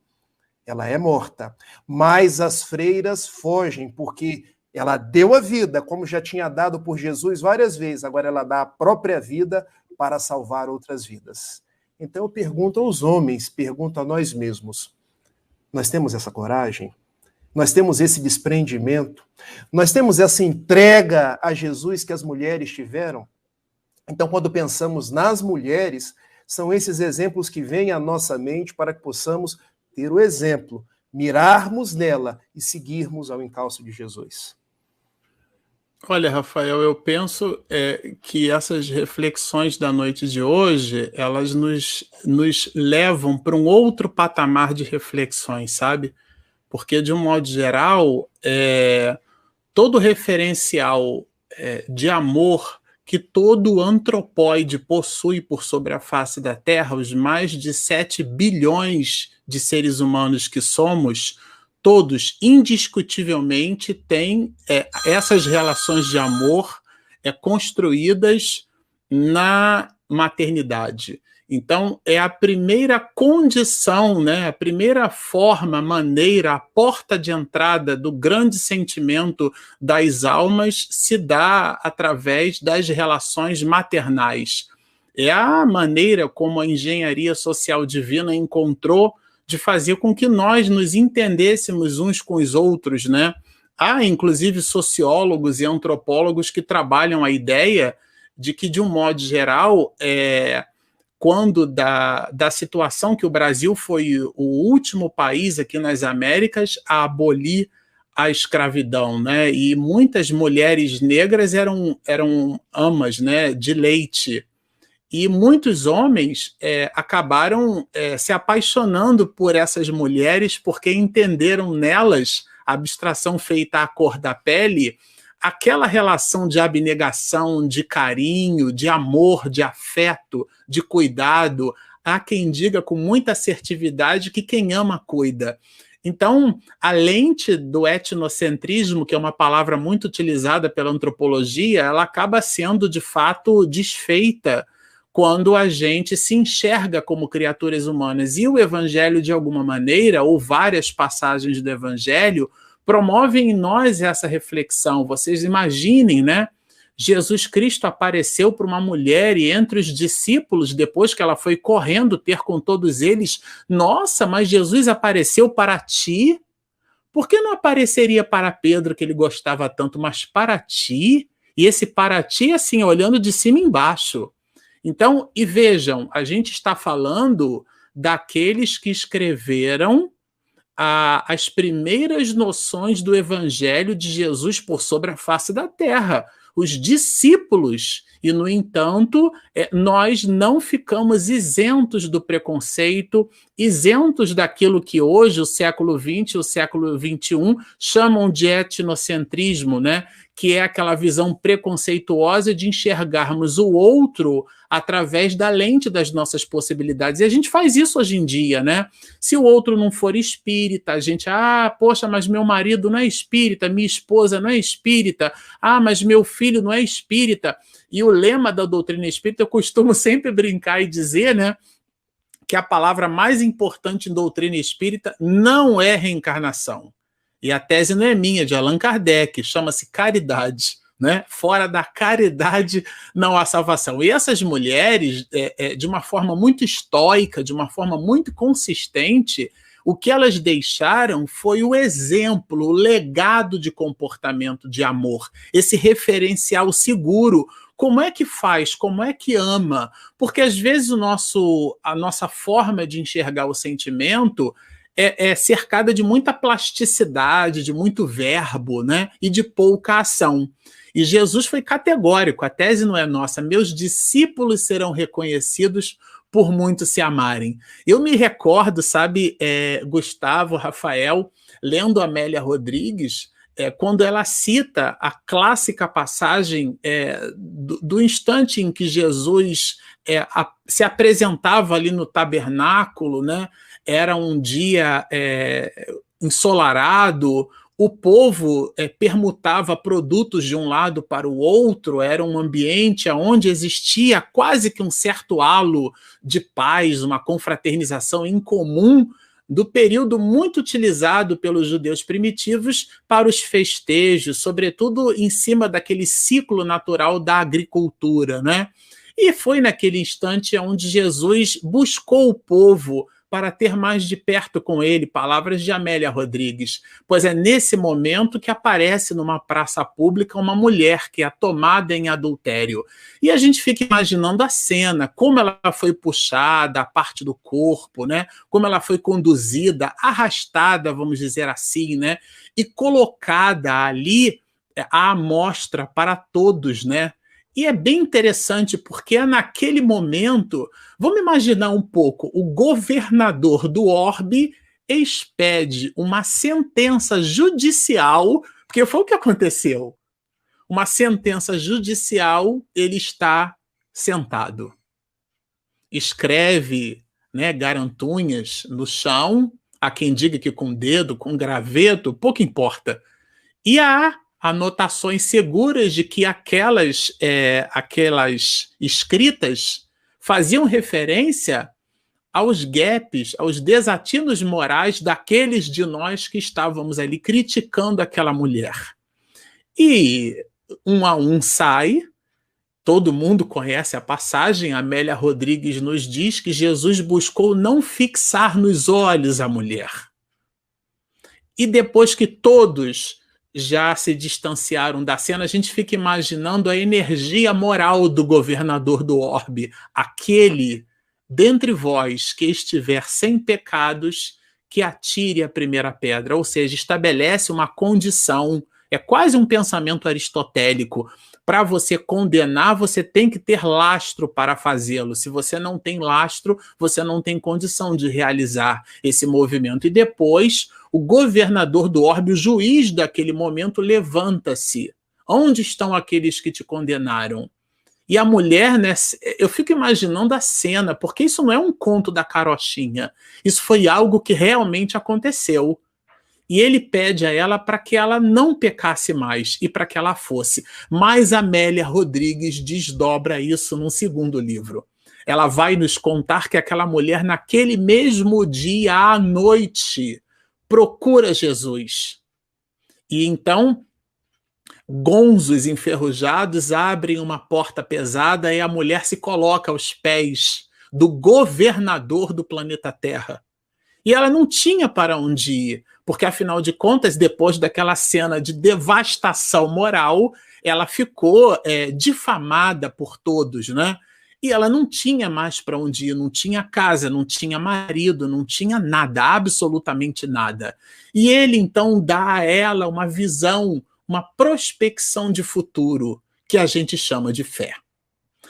Ela é morta. Mas as freiras fogem, porque ela deu a vida, como já tinha dado por Jesus várias vezes. Agora ela dá a própria vida para salvar outras vidas. Então eu pergunto aos homens, pergunto a nós mesmos. Nós temos essa coragem? Nós temos esse desprendimento? Nós temos essa entrega a Jesus que as mulheres tiveram? Então, quando pensamos nas mulheres, são esses exemplos que vêm à nossa mente para que possamos ter o exemplo, mirarmos nela e seguirmos ao encalço de Jesus. Olha, Rafael, eu penso que essas reflexões da noite de hoje, elas nos levam para um outro patamar de reflexões, sabe? Porque, de um modo geral, todo referencial de amor que todo antropóide possui por sobre a face da Terra, os mais de 7 bilhões de seres humanos que somos, todos, indiscutivelmente, têm essas relações de amor construídas na maternidade. Então, é a primeira condição, né, a primeira forma, maneira, a porta de entrada do grande sentimento das almas se dá através das relações maternais. É a maneira como a engenharia social divina encontrou de fazer com que nós nos entendêssemos uns com os outros, né? Há, inclusive, sociólogos e antropólogos que trabalham a ideia de que, de um modo geral, quando da situação que o Brasil foi o último país aqui nas Américas a abolir a escravidão, né? E muitas mulheres negras eram amas, né, de leite. E muitos homens acabaram se apaixonando por essas mulheres porque entenderam nelas, a abstração feita à cor da pele, aquela relação de abnegação, de carinho, de amor, de afeto, de cuidado. Há quem diga com muita assertividade que quem ama cuida. Então, a lente do etnocentrismo, que é uma palavra muito utilizada pela antropologia, ela acaba sendo, de fato, desfeita quando a gente se enxerga como criaturas humanas. E o Evangelho, de alguma maneira, ou várias passagens do Evangelho, promovem em nós essa reflexão. Vocês imaginem, né? Jesus Cristo apareceu para uma mulher e entre os discípulos, depois que ela foi correndo ter com todos eles, nossa, mas Jesus apareceu para ti? Por que não apareceria para Pedro, que ele gostava tanto, mas para ti? E esse para ti, assim, olhando de cima embaixo. Então, e vejam, a gente está falando daqueles que escreveram as primeiras noções do Evangelho de Jesus por sobre a face da terra, os discípulos. E, no entanto, nós não ficamos isentos do preconceito, isentos daquilo que hoje o século XX e o século XXI chamam de etnocentrismo, né? que é aquela visão preconceituosa de enxergarmos o outro através da lente das nossas possibilidades. E a gente faz isso hoje em dia, né? Se o outro não for espírita, a gente, poxa, mas meu marido não é espírita, minha esposa não é espírita, mas meu filho não é espírita. E o lema da doutrina espírita, eu costumo sempre brincar e dizer, né, que a palavra mais importante em doutrina espírita não é reencarnação. E a tese não é minha, de Allan Kardec, chama-se caridade. Né? Fora da caridade não há salvação. E essas mulheres, de uma forma muito estoica, de uma forma muito consistente, o que elas deixaram foi o exemplo, o legado de comportamento de amor, esse referencial seguro. Como é que faz? Como é que ama? Porque às vezes a nossa forma de enxergar o sentimento é cercada de muita plasticidade, de muito verbo, né? E de pouca ação. E Jesus foi categórico, a tese não é nossa, meus discípulos serão reconhecidos por muito se amarem. Eu me recordo, sabe, Gustavo, Rafael, lendo Amélia Rodrigues, quando ela cita a clássica passagem do instante em que Jesus se apresentava ali no tabernáculo, né? Era um dia ensolarado, o povo permutava produtos de um lado para o outro, era um ambiente onde existia quase que um certo halo de paz, uma confraternização incomum, do período muito utilizado pelos judeus primitivos para os festejos, sobretudo em cima daquele ciclo natural da agricultura, né? E foi naquele instante onde Jesus buscou o povo para ter mais de perto com ele, palavras de Amélia Rodrigues, pois é nesse momento que aparece numa praça pública uma mulher que é tomada em adultério. E a gente fica imaginando a cena, como ela foi puxada, a parte do corpo, né? Como ela foi conduzida, arrastada, vamos dizer assim, né? E colocada ali à amostra para todos, né? E é bem interessante porque é naquele momento, vamos imaginar um pouco, o governador do orbe expede uma sentença judicial, porque foi o que aconteceu. Uma sentença judicial, ele está sentado. Escreve, né, garantunhas no chão, há quem diga que com dedo, com graveto, pouco importa. E há anotações seguras de que aquelas escritas faziam referência aos gaps, aos desatinos morais daqueles de nós que estávamos ali criticando aquela mulher. E um a um sai, todo mundo conhece a passagem, Amélia Rodrigues nos diz que Jesus buscou não fixar nos olhos a mulher. E depois que todos já se distanciaram da cena, a gente fica imaginando a energia moral do governador do orbe, aquele dentre vós que estiver sem pecados, que atire a primeira pedra, ou seja, estabelece uma condição, é quase um pensamento aristotélico. Para você condenar, você tem que ter lastro para fazê-lo. Se você não tem lastro, você não tem condição de realizar esse movimento. E depois, o governador do orbe, o juiz daquele momento, levanta-se. Onde estão aqueles que te condenaram? E a mulher, né, eu fico imaginando a cena, porque isso não é um conto da carochinha. Isso foi algo que realmente aconteceu. E ele pede a ela para que ela não pecasse mais e para que ela fosse. Mas Amélia Rodrigues desdobra isso num segundo livro. Ela vai nos contar que aquela mulher, naquele mesmo dia à noite, procura Jesus. E então, gonzos enferrujados abrem uma porta pesada e a mulher se coloca aos pés do governador do planeta Terra. E ela não tinha para onde ir, porque, afinal de contas, depois daquela cena de devastação moral, ela ficou difamada por todos, né? E ela não tinha mais para onde ir, não tinha casa, não tinha marido, não tinha nada, absolutamente nada. E ele, então, dá a ela uma visão, uma prospecção de futuro, que a gente chama de fé.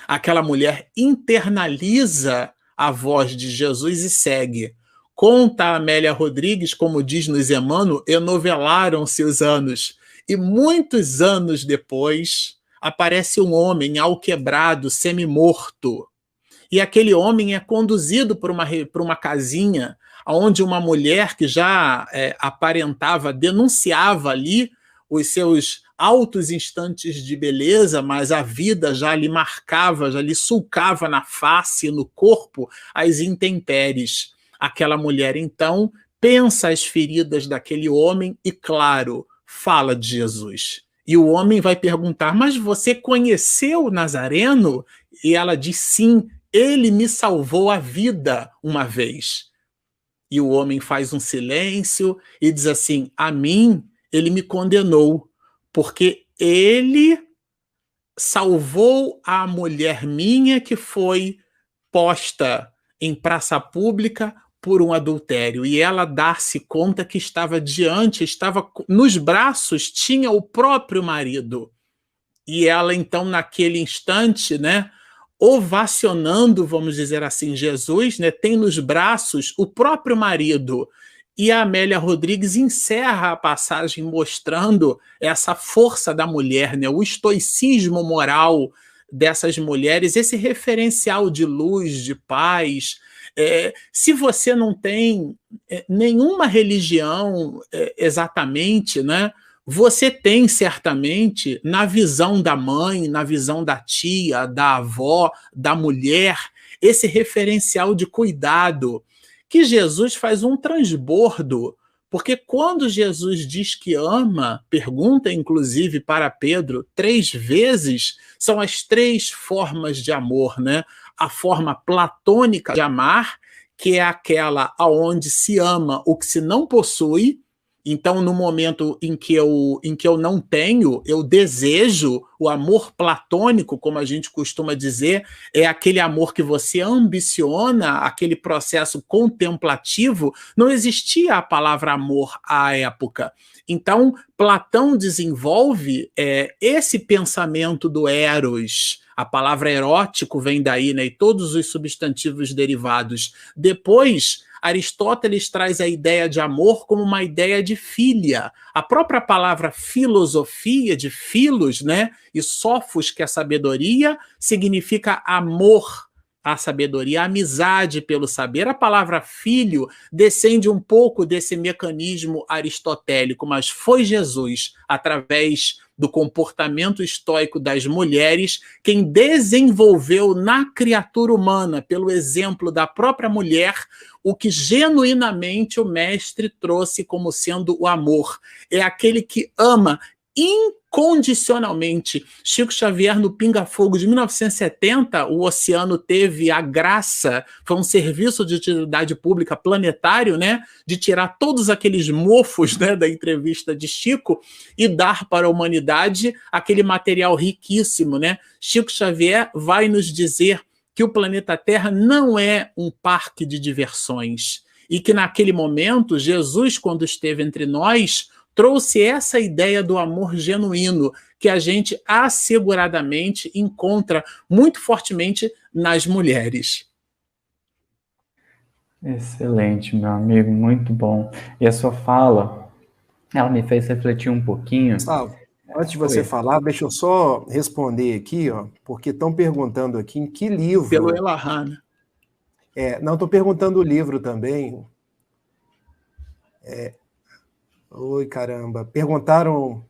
Aquela mulher internaliza a voz de Jesus e segue. Conta a Amélia Rodrigues, como diz nos Emmanuel, enovelaram-se os anos. E muitos anos depois, aparece um homem alquebrado, semi-morto. E aquele homem é conduzido por uma casinha onde uma mulher que já aparentava, denunciava ali os seus altos instantes de beleza, mas a vida já lhe marcava, já lhe sulcava na face e no corpo as intempéries. Aquela mulher, então, pensa as feridas daquele homem e, claro, fala de Jesus. E o homem vai perguntar, mas você conheceu o Nazareno? E ela diz, sim, ele me salvou a vida uma vez. E o homem faz um silêncio e diz assim, a mim ele me condenou, porque ele salvou a mulher minha que foi posta em praça pública por um adultério, e ela dá-se conta que estava nos braços, tinha o próprio marido. E ela, então, naquele instante, né, ovacionando, vamos dizer assim, Jesus, né, tem nos braços o próprio marido. E a Amélia Rodrigues encerra a passagem mostrando essa força da mulher, né, o estoicismo moral dessas mulheres, esse referencial de luz, de paz. Se você não tem nenhuma religião exatamente, né, você tem certamente, na visão da mãe, na visão da tia, da avó, da mulher, esse referencial de cuidado, que Jesus faz um transbordo, porque quando Jesus diz que ama, pergunta inclusive para Pedro 3 vezes, são as 3 formas de amor, né? A forma platônica de amar, que é aquela aonde se ama o que se não possui. Então, no momento em que eu não tenho, eu desejo o amor platônico, como a gente costuma dizer, é aquele amor que você ambiciona, aquele processo contemplativo. Não existia a palavra amor à época. Então, Platão desenvolve esse pensamento do eros. A palavra erótico vem daí, né? E todos os substantivos derivados. Depois, Aristóteles traz a ideia de amor como uma ideia de filia. A própria palavra filosofia, de philos, né, e sophos, que é sabedoria, significa amor à sabedoria, amizade pelo saber. A palavra filho descende um pouco desse mecanismo aristotélico, mas foi Jesus, através do comportamento estoico das mulheres, quem desenvolveu na criatura humana, pelo exemplo da própria mulher, o que genuinamente o mestre trouxe como sendo o amor. É aquele que ama incondicionalmente. Chico Xavier, no Pinga Fogo de 1970, o Oceano teve a graça, foi um serviço de utilidade pública planetário, né, de tirar todos aqueles mofos, né, da entrevista de Chico e dar para a humanidade aquele material riquíssimo, né? Chico Xavier vai nos dizer que o planeta Terra não é um parque de diversões e que naquele momento Jesus, quando esteve entre nós, trouxe essa ideia do amor genuíno que a gente asseguradamente encontra muito fortemente nas mulheres. Excelente, meu amigo, muito bom. E a sua fala, ela me fez refletir um pouquinho. Gustavo, antes de você falar, deixa eu só responder aqui, ó, porque estão perguntando aqui em que livro... Pelo Elahá, né? Não, estou perguntando o livro também. Oi, caramba. Perguntaram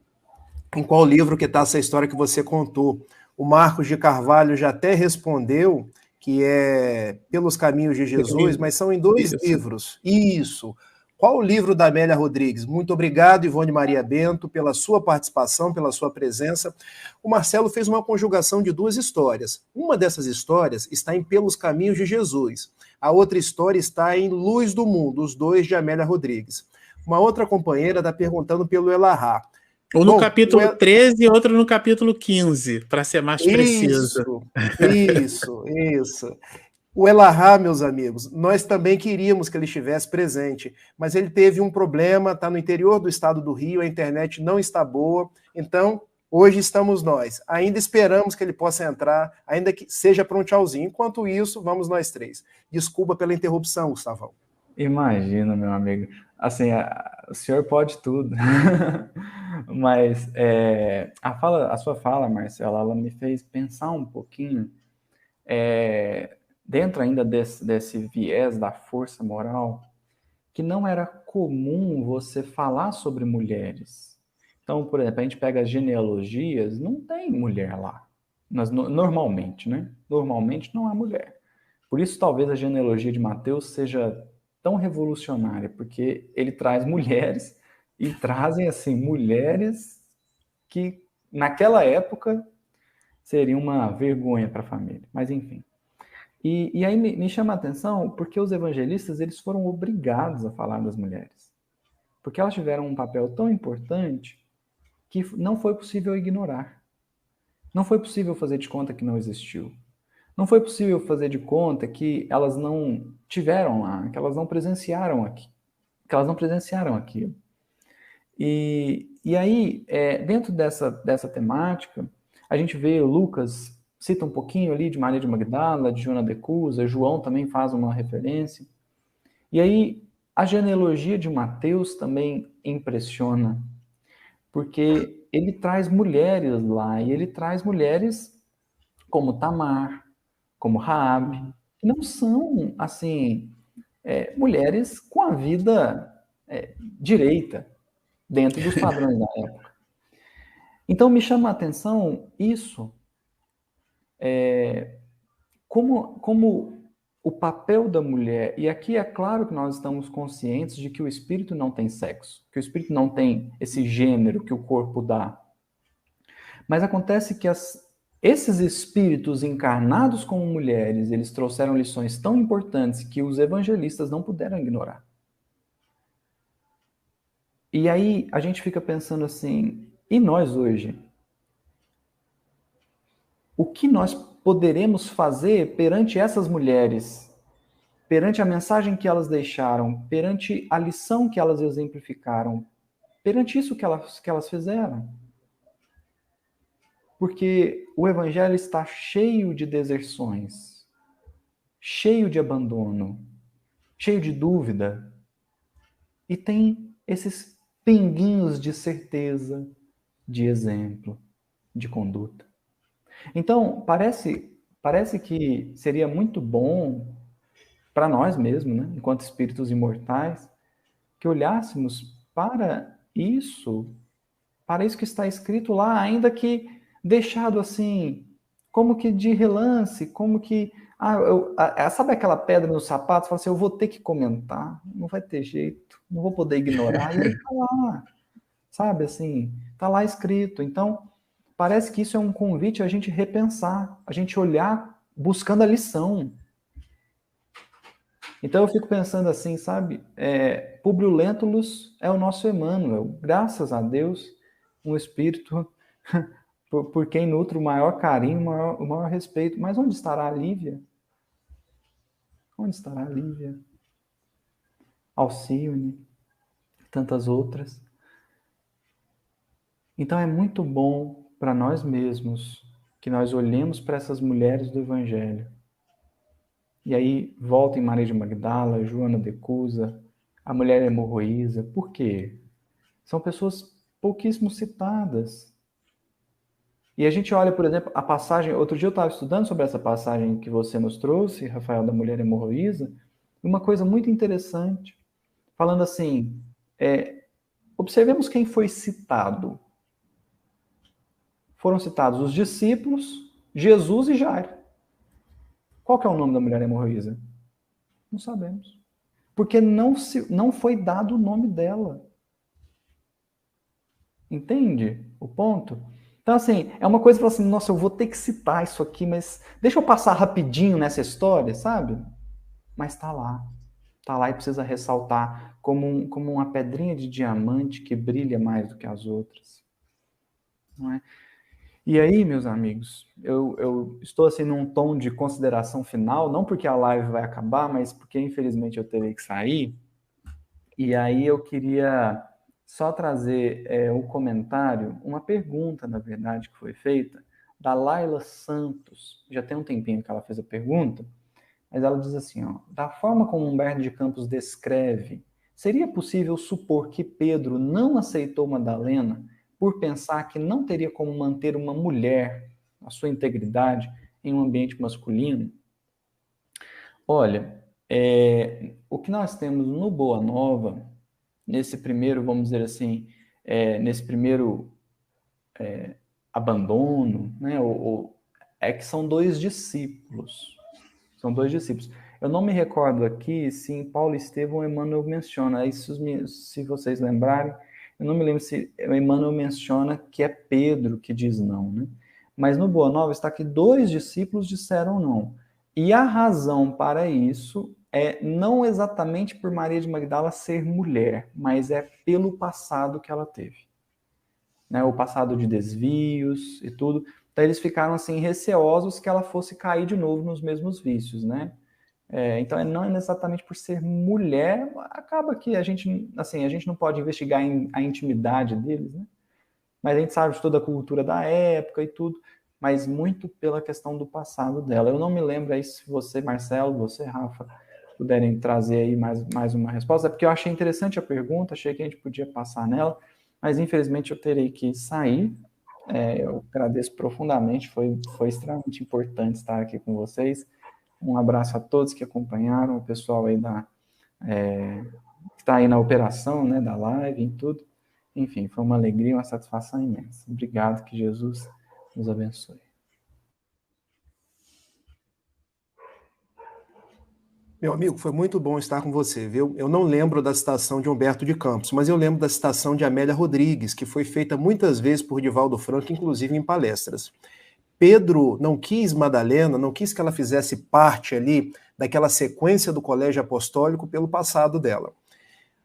em qual livro que está essa história que você contou. O Marcos de Carvalho já até respondeu que é Pelos Caminhos de Jesus, mas são em 2 livros. Isso. Qual o livro da Amélia Rodrigues? Muito obrigado, Ivone Maria Bento, pela sua participação, pela sua presença. O Marcelo fez uma conjugação de 2 histórias. Uma dessas histórias está em Pelos Caminhos de Jesus. A outra história está em Luz do Mundo, os 2 de Amélia Rodrigues. Uma outra companheira está perguntando pelo Elahá. Um no capítulo 13 e outro no capítulo 15, para ser mais preciso. Isso. O Elahá, meus amigos, nós também queríamos que ele estivesse presente, mas ele teve um problema, está no interior do estado do Rio, a internet não está boa, então hoje estamos nós. Ainda esperamos que ele possa entrar, ainda que seja para um tchauzinho. Enquanto isso, vamos nós 3. Desculpa pela interrupção, Gustavão. Imagina, meu amigo. Assim, o senhor pode tudo. Mas a sua fala, Marcela, ela me fez pensar um pouquinho, dentro ainda desse viés da força moral, que não era comum você falar sobre mulheres. Então, por exemplo, a gente pega as genealogias, não tem mulher lá. Normalmente, né? Normalmente não há mulher. Por isso, talvez a genealogia de Mateus seja tão revolucionária, porque ele traz mulheres e trazem, assim, mulheres que, naquela época, seriam uma vergonha para a família. Mas, enfim. E aí me chama a atenção porque os evangelistas eles foram obrigados a falar das mulheres. Porque elas tiveram um papel tão importante que não foi possível ignorar. Não foi possível fazer de conta que não existiu. Não foi possível fazer de conta que elas não tiveram lá, que elas não presenciaram aqui, que elas não presenciaram aquilo. E aí, dentro dessa temática, a gente vê Lucas cita um pouquinho ali de Maria de Magdala, de Joana de Cusa, João também faz uma referência. E aí, a genealogia de Mateus também impressiona, porque ele traz mulheres lá, e ele traz mulheres como Tamar, como Raabe, que não são, assim, mulheres com a vida direita, dentro dos padrões da época. Então, me chama a atenção isso, como o papel da mulher, e aqui é claro que nós estamos conscientes de que o espírito não tem sexo, que o espírito não tem esse gênero que o corpo dá. Mas acontece que esses espíritos encarnados como mulheres, eles trouxeram lições tão importantes que os evangelistas não puderam ignorar. E aí a gente fica pensando assim, e nós hoje? O que nós poderemos fazer perante essas mulheres, perante a mensagem que elas deixaram, perante a lição que elas exemplificaram, perante isso que elas fizeram? Porque o evangelho está cheio de deserções, cheio de abandono, cheio de dúvida, e tem esses pinguinhos de certeza, de exemplo, de conduta. Então, parece que seria muito bom para nós mesmos, né, enquanto espíritos imortais, que olhássemos para isso que está escrito lá, ainda que deixado assim, como que de relance, como que sabe aquela pedra no sapato? Você fala assim, eu vou ter que comentar, não vai ter jeito, não vou poder ignorar, e aí tá lá, sabe assim, tá lá escrito. Então, parece que isso é um convite a gente repensar, a gente olhar buscando a lição. Então eu fico pensando assim, sabe, Públio Lentulus é o nosso Emmanuel, graças a Deus, um espírito por quem nutre o maior carinho, o maior respeito. Mas onde estará a Lívia? Onde estará a Lívia? Alcione, tantas outras. Então é muito bom para nós mesmos que nós olhemos para essas mulheres do Evangelho. E aí volta em Maria de Magdala, Joana de Cusa, a mulher hemorroísa. Por quê? São pessoas pouquíssimo citadas. E a gente olha, por exemplo, a passagem... Outro dia eu estava estudando sobre essa passagem que você nos trouxe, Rafael, da mulher hemorroísa, uma coisa muito interessante, falando assim, observemos quem foi citado. Foram citados os discípulos, Jesus e Jairo. Qual que é o nome da mulher hemorroísa? Não sabemos. Porque não foi dado o nome dela. Entende o ponto? Então, assim, é uma coisa que fala assim, nossa, eu vou ter que citar isso aqui, mas deixa eu passar rapidinho nessa história, sabe? Mas tá lá. Tá lá e precisa ressaltar como uma pedrinha de diamante que brilha mais do que as outras. Não é? E aí, meus amigos, eu estou assim num tom de consideração final, não porque a live vai acabar, mas porque infelizmente eu terei que sair. E aí eu queria só trazer um comentário, uma pergunta, na verdade, que foi feita, da Laila Santos. Já tem um tempinho que ela fez a pergunta, Mas ela diz assim, ó, da forma como Humberto de Campos descreve, seria possível supor que Pedro não aceitou Madalena por pensar que não teria como manter uma mulher, a sua integridade, em um ambiente masculino? Olha, o que nós temos no Boa Nova, nesse primeiro, vamos dizer assim, nesse primeiro abandono, né, é que são dois discípulos. São dois discípulos. Eu não me recordo aqui se em Paulo Estevão Emmanuel menciona, isso, se vocês lembrarem, eu não me lembro se Emmanuel menciona que é Pedro que diz não, né? Mas no Boa Nova está que 2 discípulos disseram não. E a razão para isso é não exatamente por Maria de Magdala ser mulher, mas é pelo passado que ela teve. Né? O passado de desvios e tudo. Então eles ficaram assim receosos que ela fosse cair de novo nos mesmos vícios, né? Então não é exatamente por ser mulher, acaba que a gente não pode investigar a intimidade deles, né? Mas a gente sabe de toda a cultura da época e tudo, mas muito pela questão do passado dela. Eu não me lembro aí se você, Marcelo, você, Rafa, puderem trazer aí mais uma resposta, porque eu achei interessante a pergunta, achei que a gente podia passar nela, mas infelizmente eu terei que sair. Eu agradeço profundamente, foi extremamente importante estar aqui com vocês. Um abraço a todos que acompanharam, o pessoal aí que está aí na operação, né, da live e tudo. Enfim, foi uma alegria, uma satisfação imensa. Obrigado, que Jesus nos abençoe. Meu amigo, foi muito bom estar com você, viu? Eu não lembro da citação de Humberto de Campos, mas eu lembro da citação de Amélia Rodrigues, que foi feita muitas vezes por Divaldo Franco, inclusive em palestras. Pedro não quis Madalena, não quis que ela fizesse parte ali daquela sequência do colégio apostólico pelo passado dela.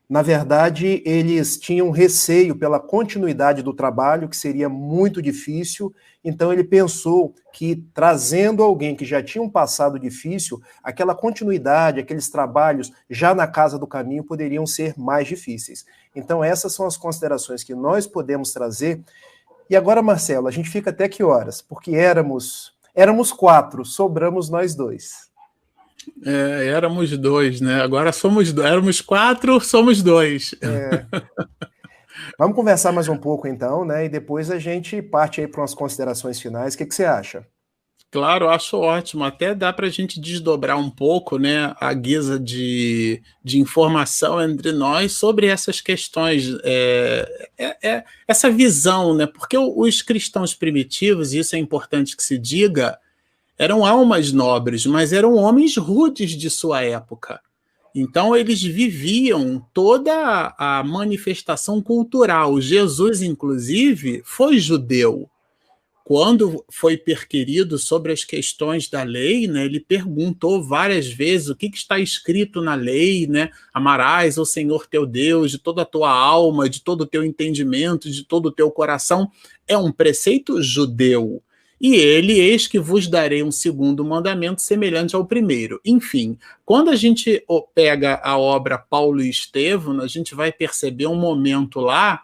Na verdade, eles tinham receio pela continuidade do trabalho, que seria muito difícil, então ele pensou que trazendo alguém que já tinha um passado difícil, aquela continuidade, aqueles trabalhos já na casa do caminho poderiam ser mais difíceis. Então essas são as considerações que nós podemos trazer. E agora, Marcelo, a gente fica até que horas? Porque éramos 4, sobramos nós 2. Éramos 2, né? Agora éramos 4, somos 2. Vamos conversar mais um pouco então, né? E depois a gente parte aí para umas considerações finais. O que você acha? Claro, acho ótimo. Até dá para a gente desdobrar um pouco, né, a guisa de informação entre nós sobre essas questões, essa visão, né? Porque os cristãos primitivos, e isso é importante que se diga, eram almas nobres, mas eram homens rudes de sua época. Então, eles viviam toda a manifestação cultural. Jesus, inclusive, foi judeu. Quando foi perquirido sobre as questões da lei, né, ele perguntou várias vezes o que está escrito na lei, né? Amarás o Senhor teu Deus de toda a tua alma, de todo o teu entendimento, de todo o teu coração. É um preceito judeu. E ele, eis que vos darei um segundo mandamento semelhante ao primeiro. Enfim, quando a gente pega a obra Paulo e Estevão, a gente vai perceber um momento lá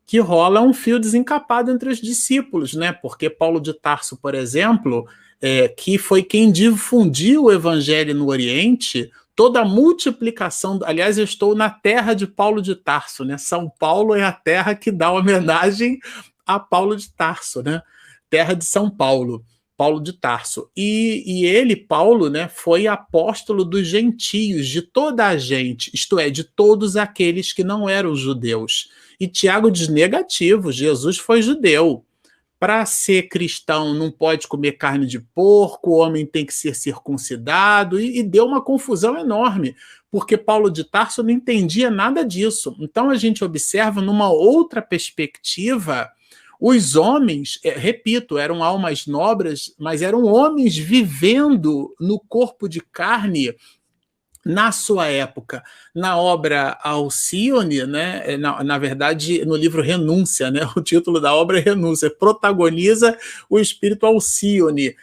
que rola um fio desencapado entre os discípulos, né? Porque Paulo de Tarso, por exemplo, que foi quem difundiu o evangelho no Oriente, toda a multiplicação... Aliás, eu estou na terra de Paulo de Tarso, né? São Paulo é a terra que dá homenagem a Paulo de Tarso, né? Terra de São Paulo, Paulo de Tarso. E ele, Paulo, né, foi apóstolo dos gentios, de toda a gente, isto é, de todos aqueles que não eram judeus. E Tiago diz negativo, Jesus foi judeu. Para ser cristão não pode comer carne de porco, o homem tem que ser circuncidado, e deu uma confusão enorme, porque Paulo de Tarso não entendia nada disso. Então a gente observa numa outra perspectiva, os homens, repito, eram almas nobres, mas eram homens vivendo no corpo de carne na sua época. Na obra Alcione, né, na verdade, no livro Renúncia, né, o título da obra é Renúncia, protagoniza o espírito Alcione.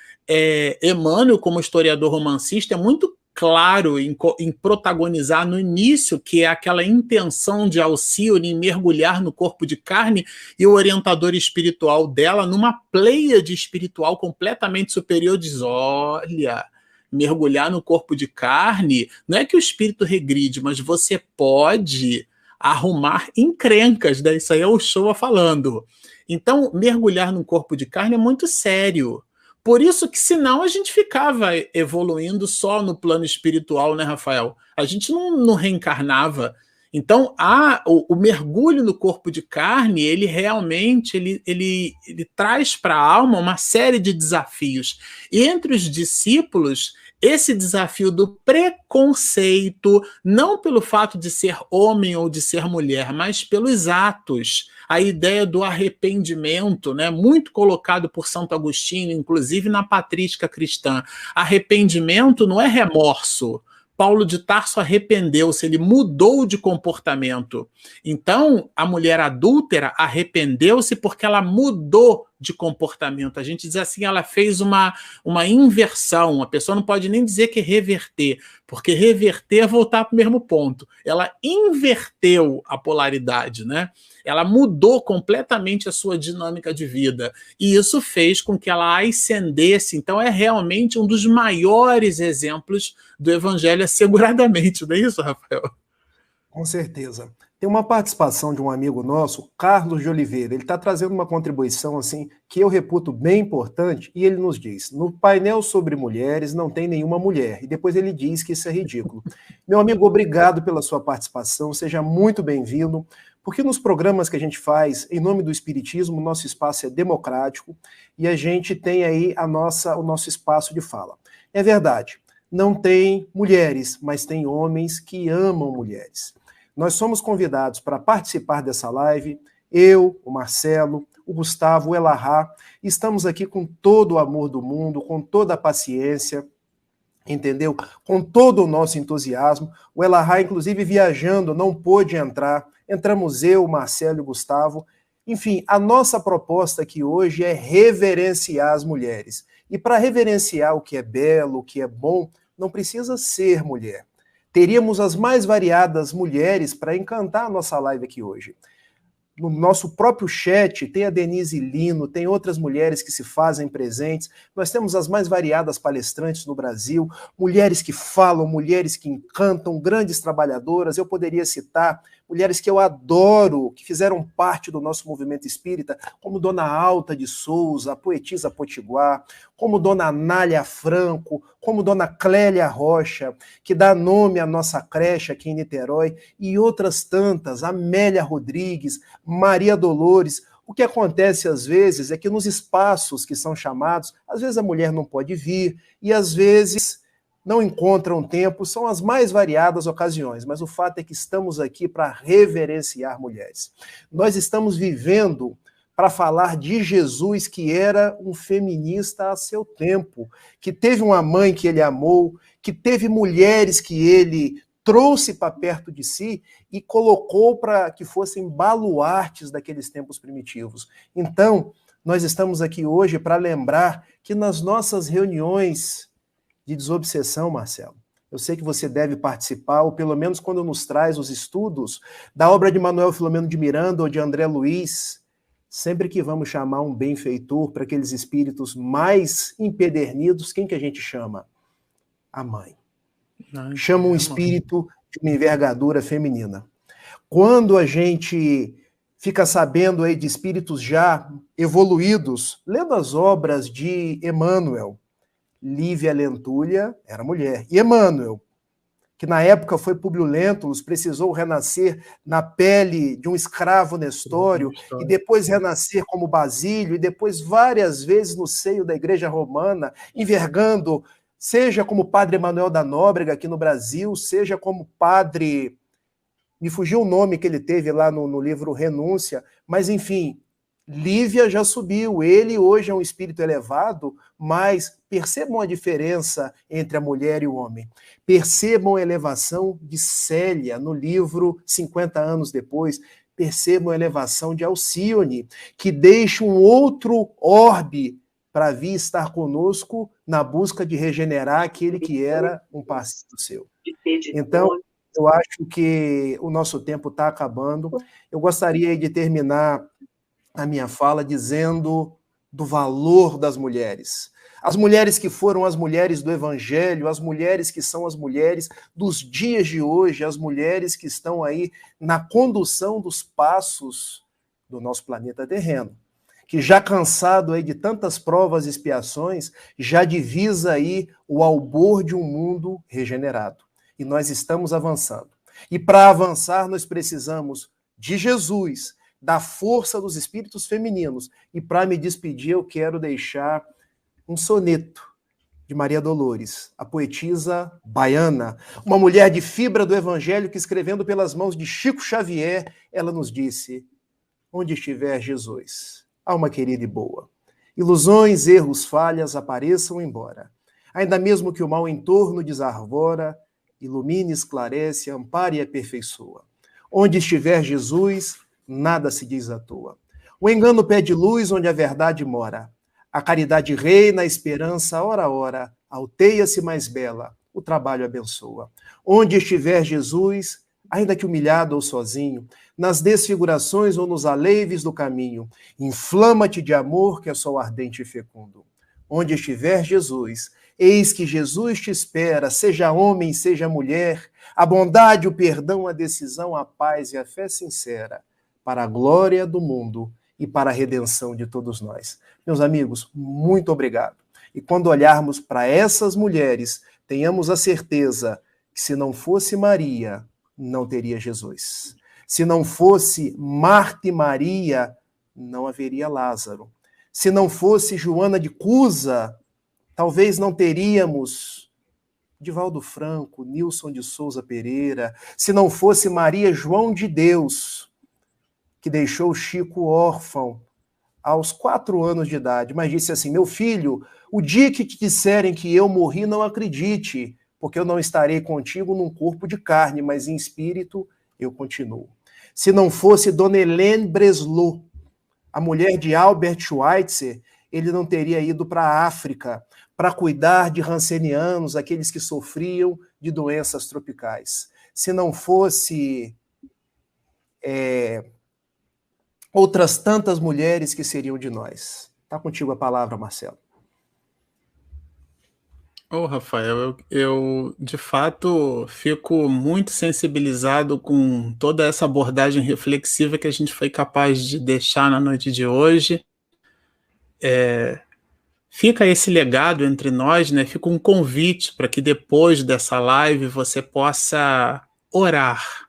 Emmanuel, como historiador romancista, é muito claro em protagonizar no início, que é aquela intenção de Alcione em mergulhar no corpo de carne, e o orientador espiritual dela, numa pleiade espiritual completamente superior, diz, olha... mergulhar no corpo de carne, não é que o espírito regride, mas você pode arrumar encrencas, né? Isso aí é o Showa falando. Então, mergulhar no corpo de carne é muito sério. Por isso que, senão, a gente ficava evoluindo só no plano espiritual, né, Rafael? A gente não reencarnava. Então, o mergulho no corpo de carne, ele realmente ele traz para a alma uma série de desafios. E entre os discípulos, esse desafio do preconceito, não pelo fato de ser homem ou de ser mulher, mas pelos atos, a ideia do arrependimento, né, muito colocado por Santo Agostinho, inclusive na patrística cristã. Arrependimento não é remorso. Paulo de Tarso arrependeu-se, ele mudou de comportamento. Então, a mulher adúltera arrependeu-se porque ela mudou de comportamento. A gente diz assim, ela fez uma inversão. A pessoa não pode nem dizer que reverter, porque reverter é voltar para o mesmo ponto. Ela inverteu a polaridade, né? Ela mudou completamente a sua dinâmica de vida. E isso fez com que ela ascendesse. Então, é realmente um dos maiores exemplos do Evangelho, asseguradamente. Não é isso, Rafael? Com certeza. Tem uma participação de um amigo nosso, Carlos de Oliveira. Ele está trazendo uma contribuição assim que eu reputo bem importante, e ele nos diz: no painel sobre mulheres não tem nenhuma mulher. E depois ele diz que isso é ridículo. Meu amigo, obrigado pela sua participação, seja muito bem-vindo, porque nos programas que a gente faz em nome do Espiritismo, o nosso espaço é democrático e a gente tem aí o nosso espaço de fala. É verdade, não tem mulheres, mas tem homens que amam mulheres. Nós somos convidados para participar dessa live, eu, o Marcelo, o Gustavo, o Elahá, estamos aqui com todo o amor do mundo, com toda a paciência, entendeu? Com todo o nosso entusiasmo. O Elahá, inclusive, viajando, não pôde entrar. Entramos eu, o Marcelo e o Gustavo. Enfim, a nossa proposta aqui hoje é reverenciar as mulheres. E para reverenciar o que é belo, o que é bom, não precisa ser mulher. Teríamos as mais variadas mulheres para encantar a nossa live aqui hoje. No nosso próprio chat tem a Denise Lino, tem outras mulheres que se fazem presentes. Nós temos as mais variadas palestrantes no Brasil, mulheres que falam, mulheres que encantam, grandes trabalhadoras. Eu poderia citar mulheres que eu adoro, que fizeram parte do nosso movimento espírita, como Dona Alta de Souza, a poetisa potiguar, como Dona Anália Franco, como Dona Clélia Rocha, que dá nome à nossa creche aqui em Niterói, e outras tantas, Amélia Rodrigues, Maria Dolores. O que acontece às vezes é que nos espaços que são chamados, às vezes a mulher não pode vir, e às vezes não encontram tempo, são as mais variadas ocasiões, mas o fato é que estamos aqui para reverenciar mulheres. Nós estamos vivendo para falar de Jesus, que era um feminista a seu tempo, que teve uma mãe que ele amou, que teve mulheres que ele trouxe para perto de si e colocou para que fossem baluartes daqueles tempos primitivos. Então, nós estamos aqui hoje para lembrar que nas nossas reuniões de desobsessão, Marcelo, eu sei que você deve participar, ou pelo menos quando nos traz os estudos da obra de Manuel Filomeno de Miranda ou de André Luiz, sempre que vamos chamar um benfeitor para aqueles espíritos mais empedernidos, quem que a gente chama? A mãe. Chama um espírito de uma envergadura feminina. Quando a gente fica sabendo aí de espíritos já evoluídos, lendo as obras de Emmanuel, Lívia Lentulha era mulher. E Emmanuel, que na época foi Públio Lentulus, precisou renascer na pele de um escravo Nestório, e depois renascer como Basílio, e depois várias vezes no seio da Igreja Romana, envergando, seja como Padre Emanuel da Nóbrega aqui no Brasil, seja como Padre... Me fugiu o nome que ele teve lá no livro Renúncia, mas enfim... Lívia já subiu, ele hoje é um espírito elevado, mas percebam a diferença entre a mulher e o homem. Percebam a elevação de Célia no livro 50 anos depois, percebam a elevação de Alcione, que deixa um outro orbe para vir estar conosco na busca de regenerar aquele que era um parceiro seu. Então, eu acho que o nosso tempo está acabando. Eu gostaria de terminar a minha fala dizendo do valor das mulheres. As mulheres que foram as mulheres do Evangelho, as mulheres que são as mulheres dos dias de hoje, as mulheres que estão aí na condução dos passos do nosso planeta terreno, que já cansado aí de tantas provas e expiações, já divisa aí o albor de um mundo regenerado. E nós estamos avançando. E para avançar, nós precisamos de Jesus, da força dos espíritos femininos. E para me despedir, eu quero deixar um soneto de Maria Dolores, a poetisa baiana, uma mulher de fibra do Evangelho que, escrevendo pelas mãos de Chico Xavier, ela nos disse: onde estiver Jesus, alma querida e boa, ilusões, erros, falhas apareçam embora. Ainda mesmo que o mal em torno desarvora, ilumine, esclarece, ampare e aperfeiçoa. Onde estiver Jesus, nada se diz à toa. O engano pede luz onde a verdade mora. A caridade reina, a esperança, ora a ora, alteia-se mais bela, o trabalho abençoa. Onde estiver Jesus, ainda que humilhado ou sozinho, nas desfigurações ou nos aleives do caminho, inflama-te de amor que é sol ardente e fecundo. Onde estiver Jesus, eis que Jesus te espera, seja homem, seja mulher, a bondade, o perdão, a decisão, a paz e a fé sincera, para a glória do mundo e para a redenção de todos nós. Meus amigos, muito obrigado. E quando olharmos para essas mulheres, tenhamos a certeza que se não fosse Maria, não teria Jesus. Se não fosse Marta e Maria, não haveria Lázaro. Se não fosse Joana de Cusa, talvez não teríamos Divaldo Franco, Nilson de Souza Pereira. Se não fosse Maria João de Deus, que deixou Chico órfão aos 4 anos de idade, mas disse assim: meu filho, o dia que te disserem que eu morri, não acredite, porque eu não estarei contigo num corpo de carne, mas em espírito eu continuo. Se não fosse Dona Helene Breslau, a mulher de Albert Schweitzer, ele não teria ido para a África para cuidar de rancenianos, aqueles que sofriam de doenças tropicais. Se não fosse outras tantas mulheres que seriam de nós. Está contigo a palavra, Marcelo. Rafael, eu de fato fico muito sensibilizado com toda essa abordagem reflexiva que a gente foi capaz de deixar na noite de hoje. Fica esse legado entre nós, né? Fica um convite para que depois dessa live você possa orar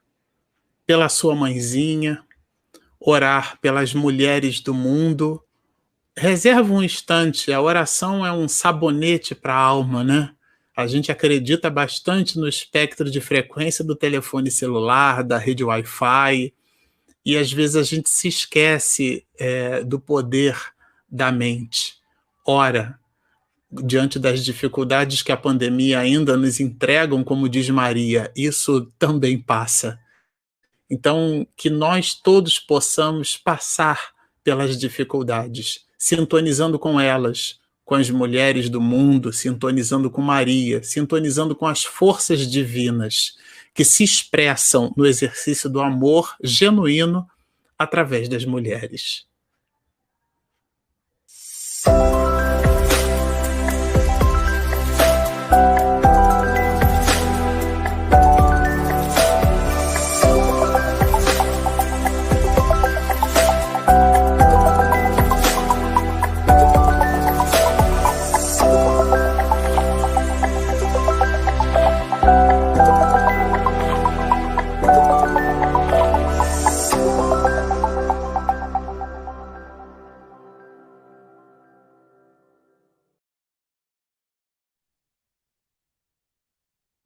pela sua mãezinha, orar pelas mulheres do mundo. Reserva um instante, a oração é um sabonete para a alma, né? A gente acredita bastante no espectro de frequência do telefone celular, da rede Wi-Fi, e às vezes a gente se esquece do poder da mente. Ora, diante das dificuldades que a pandemia ainda nos entregam, como diz Maria, isso também passa. Então, que nós todos possamos passar pelas dificuldades, sintonizando com elas, com as mulheres do mundo, sintonizando com Maria, sintonizando com as forças divinas que se expressam no exercício do amor genuíno através das mulheres.